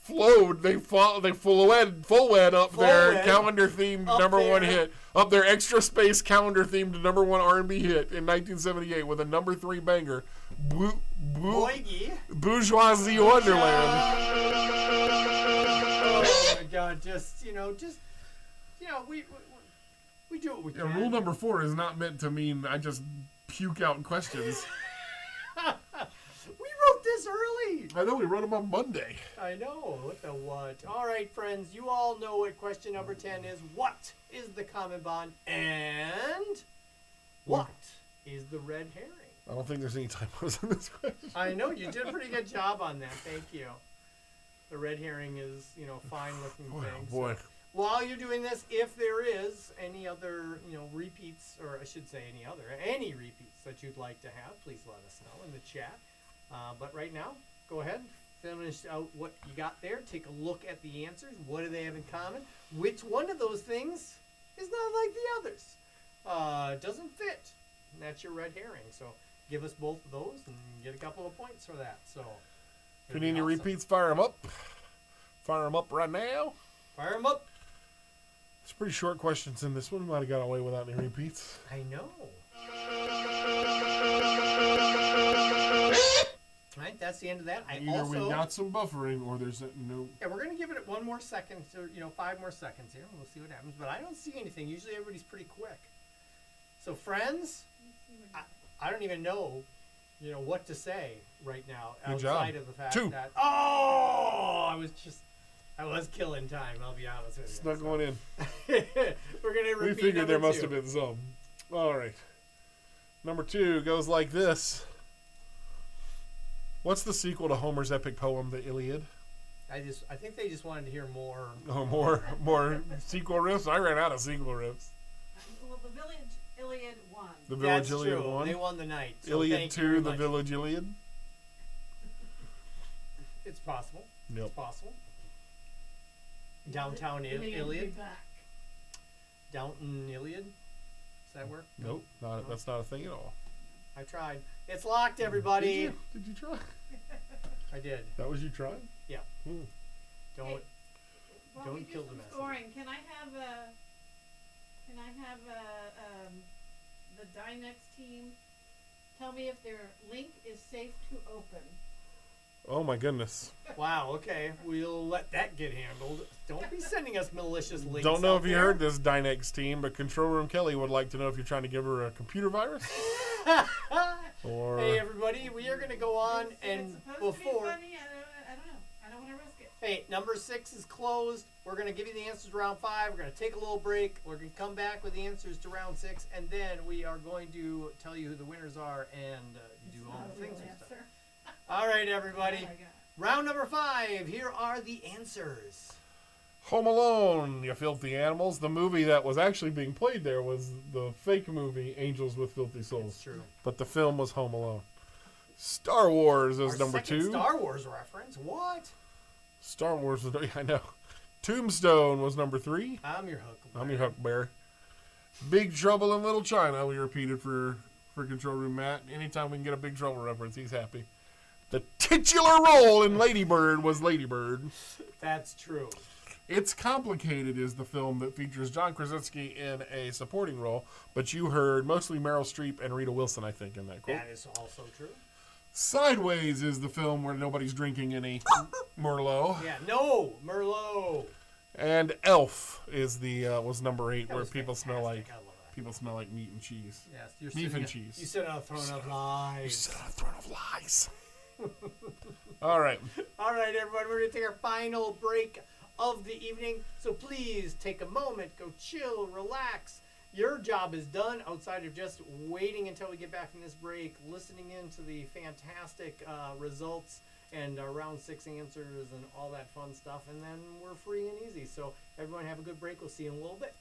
flowed, they full wed up their calendar-themed #1 hit, up their extra space calendar-themed #1 R&B hit in 1978 with a #3 banger, Boyki. Bourgeoisie Wonderland. Oh my God! Just we do what we Yeah, can. rule number 4 is not meant to mean I just puke out questions. We wrote this early. I know, we wrote them on Monday. I know. What the what? All right, friends. You all know what question number 10 is. What is the common bond? And what is the red herring? I don't think there's any typos in this question. I know. You did a pretty good job on that. Thank you. The red herring is, fine-looking thing. Oh, boy. So, while you're doing this, if there is any other, repeats, or I should say any repeats that you'd like to have, please let us know in the chat. But right now, go ahead, finish out what you got there. Take a look at the answers. What do they have in common? Which one of those things is not like the others? Doesn't fit. And that's your red herring. So give us both of those and get a couple of points for that. So If you need any repeats, fire them up. Fire them up right now. Fire them up. It's pretty short questions in this one. Might have got away without any repeats. I know. I that's the end of that. Either we got some buffering or there's no. Yeah, we're gonna give it 1 more second, or 5 more seconds here. We'll see what happens. But I don't see anything. Usually everybody's pretty quick. So friends, I don't even know, what to say right now outside of the fact that I was killing time. I'll be honest with you. Snuck one in. We're gonna repeat. We figured there must have been. been some. All right. Number 2 goes like this. What's the sequel to Homer's epic poem, the Iliad? I think they just wanted to hear more. Oh, more sequel riffs? I ran out of sequel riffs. Well, the Village Iliad won. The Village That's Iliad true. won. They won the night. So Iliad thank 2, you very the much. Village Iliad. It's possible. Yep. It's possible. Downtown Iliad. Be back. Downton Iliad. Does that work? Nope, that's not a thing at all. I tried. It's locked, everybody. Did you try? I did. That was you trying? Yeah. Don't While we do kill the some messenger. scoring, can I have the Dynex team tell me if their link is safe to open? Oh my goodness. Wow, okay. We'll let that get handled. Don't be sending us malicious links. Don't know out if you there. heard this, Dynex team, but Control Room Kelly would like to know if you're trying to give her a computer virus. Or Hey, everybody, we are going to go on and It's supposed to be before. funny. I don't know. I don't want to risk it. Hey, number 6 is closed. We're going to give you the answers to round 5. We're going to take a little break. We're going to come back with the answers to round 6, and then we are going to tell you who the winners are and do all the things and stuff. All right, everybody. Round number 5. Here are the answers. Home Alone, you filthy animals. The movie that was actually being played there was the fake movie Angels with Filthy Souls. That's true. But the film was Home Alone. Star Wars is Our number second 2. Star Wars reference. What? Star Wars was, I know. Tombstone was number 3. I'm your Huckleberry. I'm your Huckleberry. Big Trouble in Little China, we repeated for Control Room Matt. Anytime we can get a Big Trouble reference, he's happy. The titular role in Lady Bird was Lady Bird. That's true. It's Complicated is the film that features John Krasinski in a supporting role, but you heard mostly Meryl Streep and Rita Wilson, I think, in that quote. That is also true. Sideways is the film where nobody's drinking any Merlot. Yeah, no, Merlot. And Elf is the was number 8, That where was people smell like fantastic. meat and cheese. Yes, you're Beef sitting and on- cheese. You sit on a throne of lies. You sit on a throne of lies. All right. All right, everybody, we're going to take our final break of the evening. So please take a moment, go chill, relax. Your job is done outside of just waiting until we get back from this break, listening in to the fantastic results and round 6 answers and all that fun stuff. And then we're free and easy. So everyone have a good break. We'll see you in a little bit.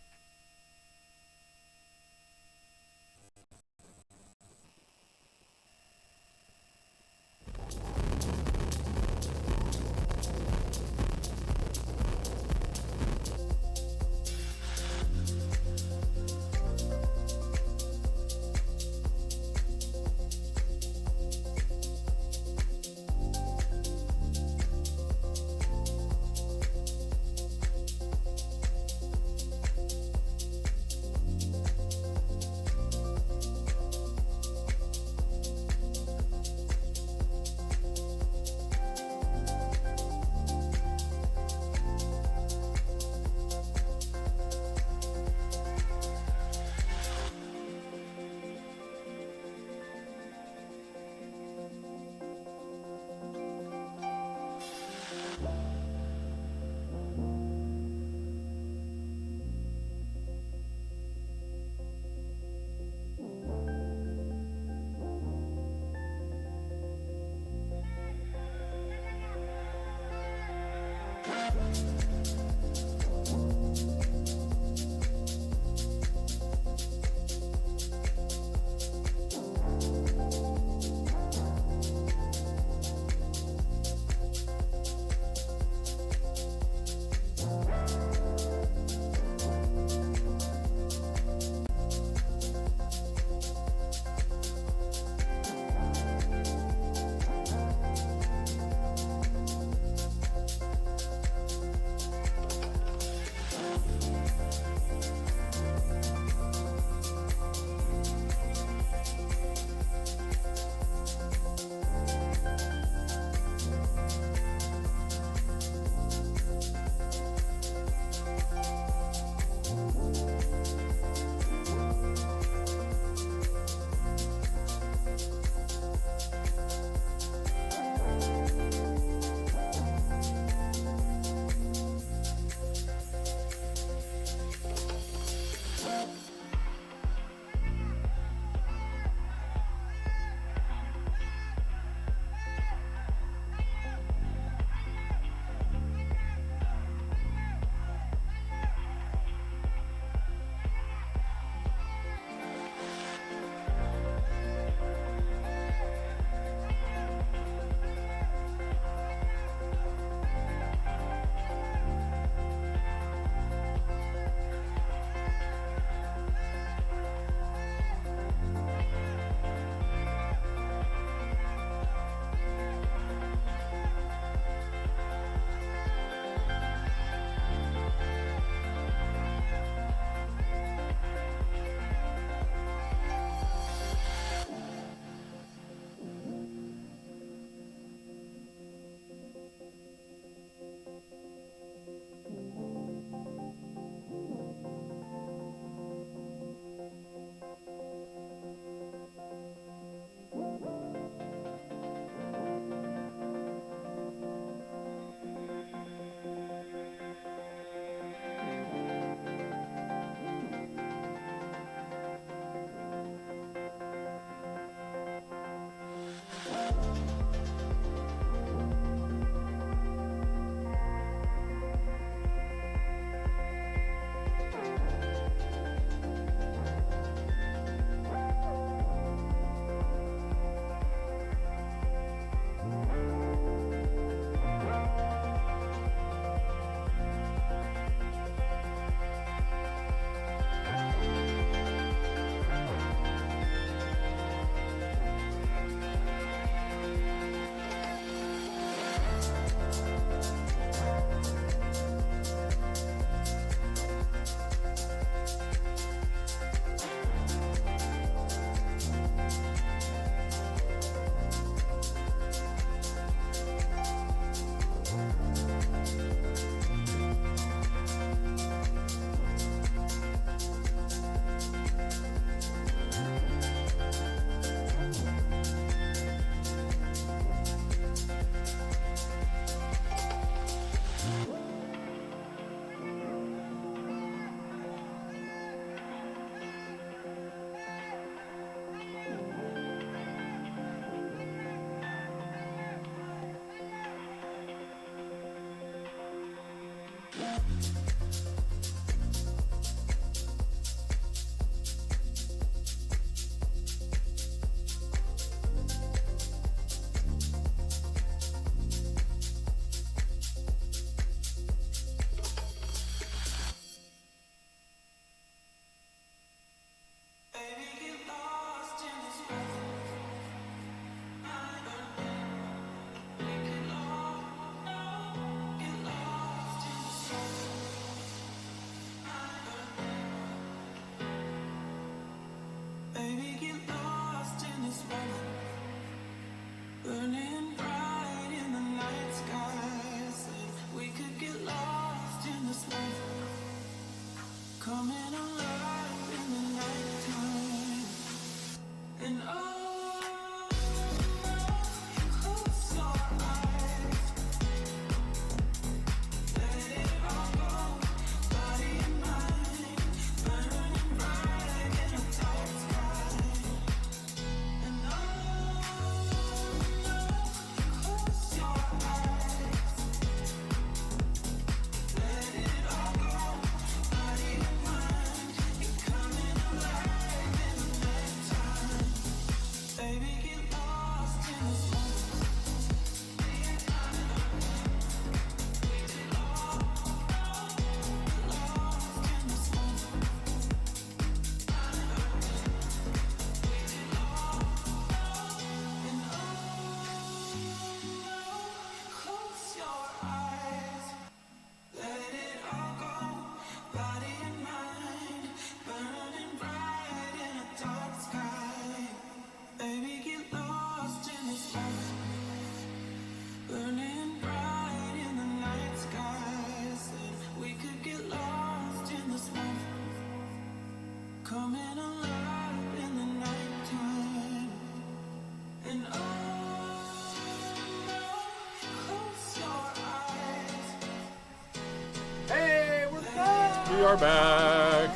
We are back.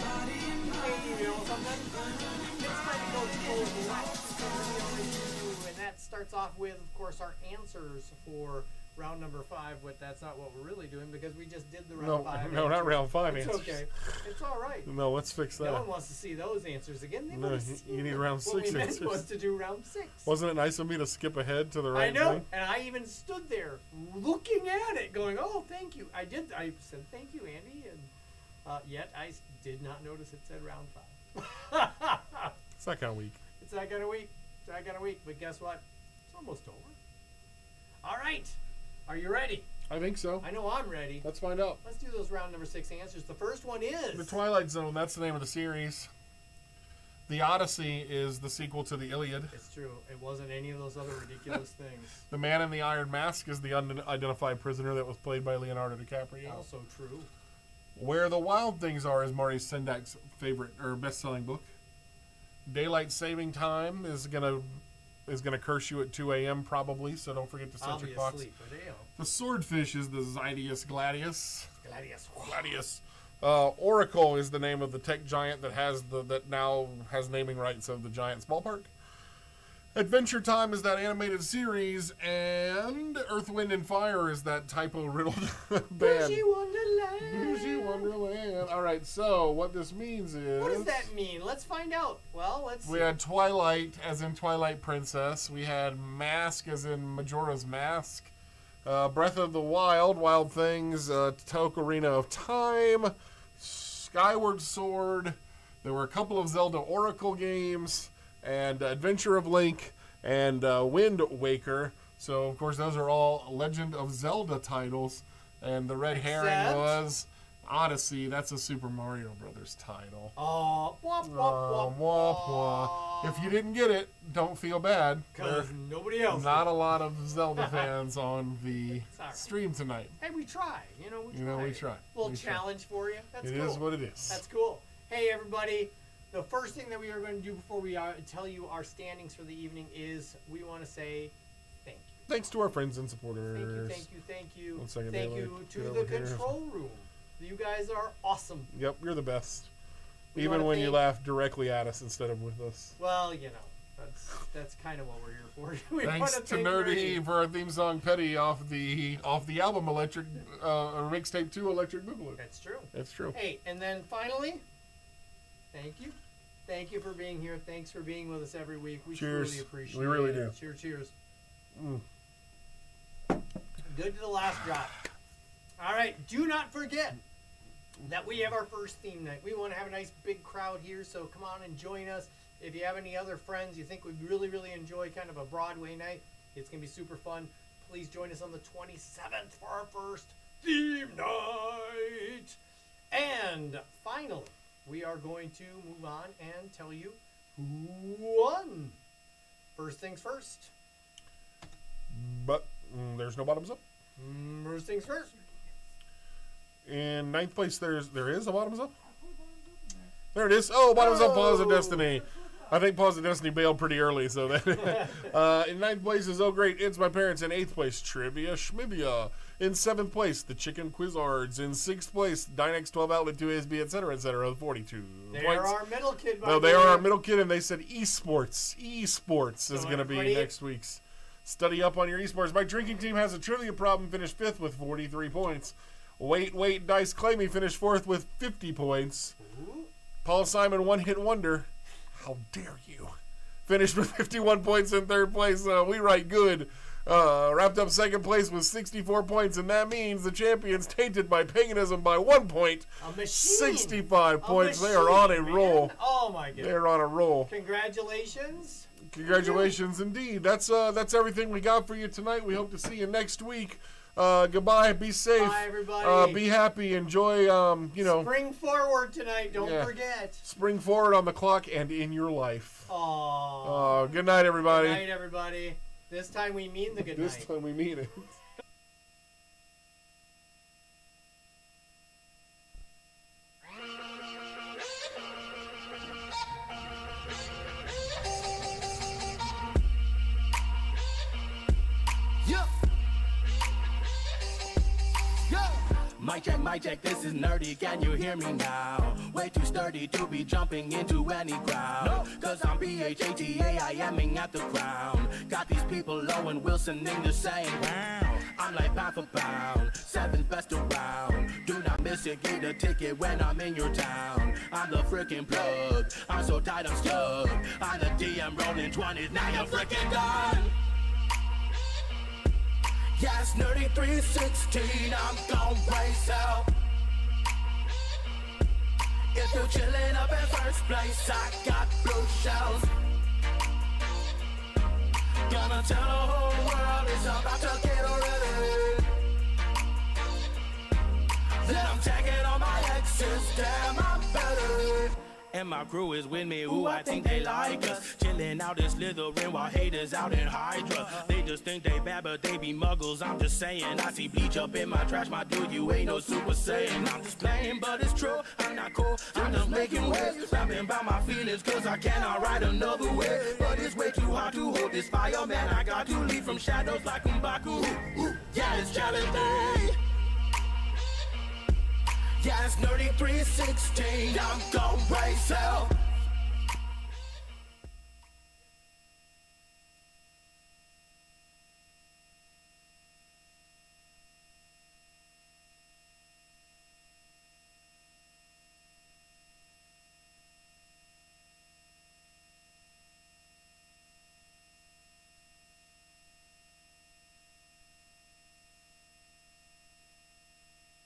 And that starts off with, of course, our answers for round number 5, but that's not what we're really doing because we just did the round 5. No, not round 5 it's answers. Okay. It's all right. No, let's fix that. No one wants to see those answers again. They No, you need round 6 what we answers. meant was to do round 6. Wasn't it nice of me to skip ahead to the right I know, thing? and I even stood there looking at it going, oh, thank you. I said, thank you, Andy, and yet I did not notice it said round 5. It's that kind of week. It's that kind of week. It's that kind of week. But guess what? It's almost over. All right. Are you ready? I think so. I know I'm ready. Let's find out. Let's do those round number 6 answers. The first one is... The Twilight Zone, that's the name of the series. The Odyssey is the sequel to the Iliad. It's true. It wasn't any of those other ridiculous things. The Man in the Iron Mask is the unidentified prisoner that was played by Leonardo DiCaprio. Also true. Where the Wild Things Are is Marty Sendak's favorite or best-selling book. Daylight Saving Time is gonna curse you at 2 a.m. probably, so don't forget to set your clocks. Asleep, but they are. The Swordfish is the Zydius Gladius. Gladius. Oracle is the name of the tech giant that now has naming rights of the Giants ballpark. Adventure Time is that animated series, and Earth, Wind, and Fire is that typo-riddled band. Bougie Wonderland. Bougie Wonderland. All right, so what this means is... What does that mean? Let's find out. Well, let's see. We had Twilight, as in Twilight Princess. We had Mask, as in Majora's Mask. Breath of the Wild, Wild Things, Ocarina of Time, Skyward Sword. There were a couple of Zelda Oracle games, and Adventure of Link, and Wind Waker. So, of course, those are all Legend of Zelda titles. And the red herring was Odyssey. That's a Super Mario Brothers title. Oh, womp, womp, womp, womp. If you didn't get it, don't feel bad. Because nobody else Not a lot of Zelda fans on the stream tonight. Hey, we try. We try. Little challenge for you. That's cool. It is what it is. That's cool. Hey, everybody. The first thing that we are going to do before we tell you our standings for the evening is we want to say thank you. Thanks to our friends and supporters. Thank you. One second, Thank you to the control room. You guys are awesome. Yep, you're the best. We Even wanna when you thank- laugh directly at us instead of with us. Well, That's kind of what we're here for. We Thanks wanna to thank Nerdy for our theme song Petty off the album Electric Mixtape 2 Electric Boogaloo. That's true. That's true. Hey, and then finally, thank you. Thank you for being here. Thanks for being with us every week. We Cheers. truly appreciate it. We really do. Cheers. Good to the last drop. All right, do not forget that we have our first theme night. We want to have a nice big crowd here, so come on and join us. If you have any other friends you think would really, really enjoy kind of a Broadway night, it's going to be super fun. Please join us on the 27th for our first theme night. And finally, we are going to move on and tell you who won. First things first. But there's no bottoms up. First things first. In ninth place, there is a bottoms up. There it is. Oh, bottoms up, Paws of Destiny. I think Paws of Destiny bailed pretty early, so that. In ninth place is Oh Great, It's My Parents. In eighth place, Trivia Schmibia. In seventh place, The Chicken Quizzards. In sixth place, Dynex 12 Outlet 2ASB, etc., 42 They points. are our middle kid. No, they are our middle kid, and they said esports. Esports is going to be everybody- next week's. Study up on your esports. My drinking team has a trivia problem, finished fifth with 43 points. Wait, Dice Clayme finished fourth with 50 points. Paul Simon, One Hit Wonder. How dare you? Finished with 51 points in third place. We write good. Wrapped up second place with 64 points, and that means the champions, Tainted by Paganism, by 1 point. 65 points. They are on a roll. Oh my goodness. They're on a roll. Congratulations. Congratulations indeed. That's everything we got for you tonight. We hope to see you next week. Goodbye. Be safe. Bye, everybody. Be happy. Enjoy. Spring forward tonight. Don't forget. Spring forward on the clock and in your life. Aww. Good night, everybody. Good night, everybody. This time we mean the good night. This time we mean it. Mic check, this is Nerdy, can you hear me now? Way too sturdy to be jumping into any crowd. Cause I'm BHATAIMing at the crown. Got these people low and Wilsoning the same round. I'm like pound for pound, seventh best around. Do not miss it, get a ticket when I'm in your town. I'm the freaking plug, I'm so tight I'm stuck. I'm the DM rolling 20s, now you're freaking done. Yes, Nerdy 316, I'm gon' race out. If you're chillin' up in first place, I got blue shells. Gonna tell the whole world it's about to get already. Then I'm tagging all my exes, damn, I'm better. And my crew is with me, ooh, I think they like us. Chillin' out in Slytherin while haters out in Hydra. They just think they bad, but they be muggles, I'm just saying. I see bleach up in my trash, my dude, you ain't no Super Saiyan. I'm just playing, but it's true, I'm not cool, I'm just making waves. Rapping about my feelings, cause I cannot write another way. But it's way too hard to hold this fire, man, I got to leave from shadows like M'Baku. Yeah, it's challenge day. Yeah, it's Nerdy 316, I'm gon' raise hell.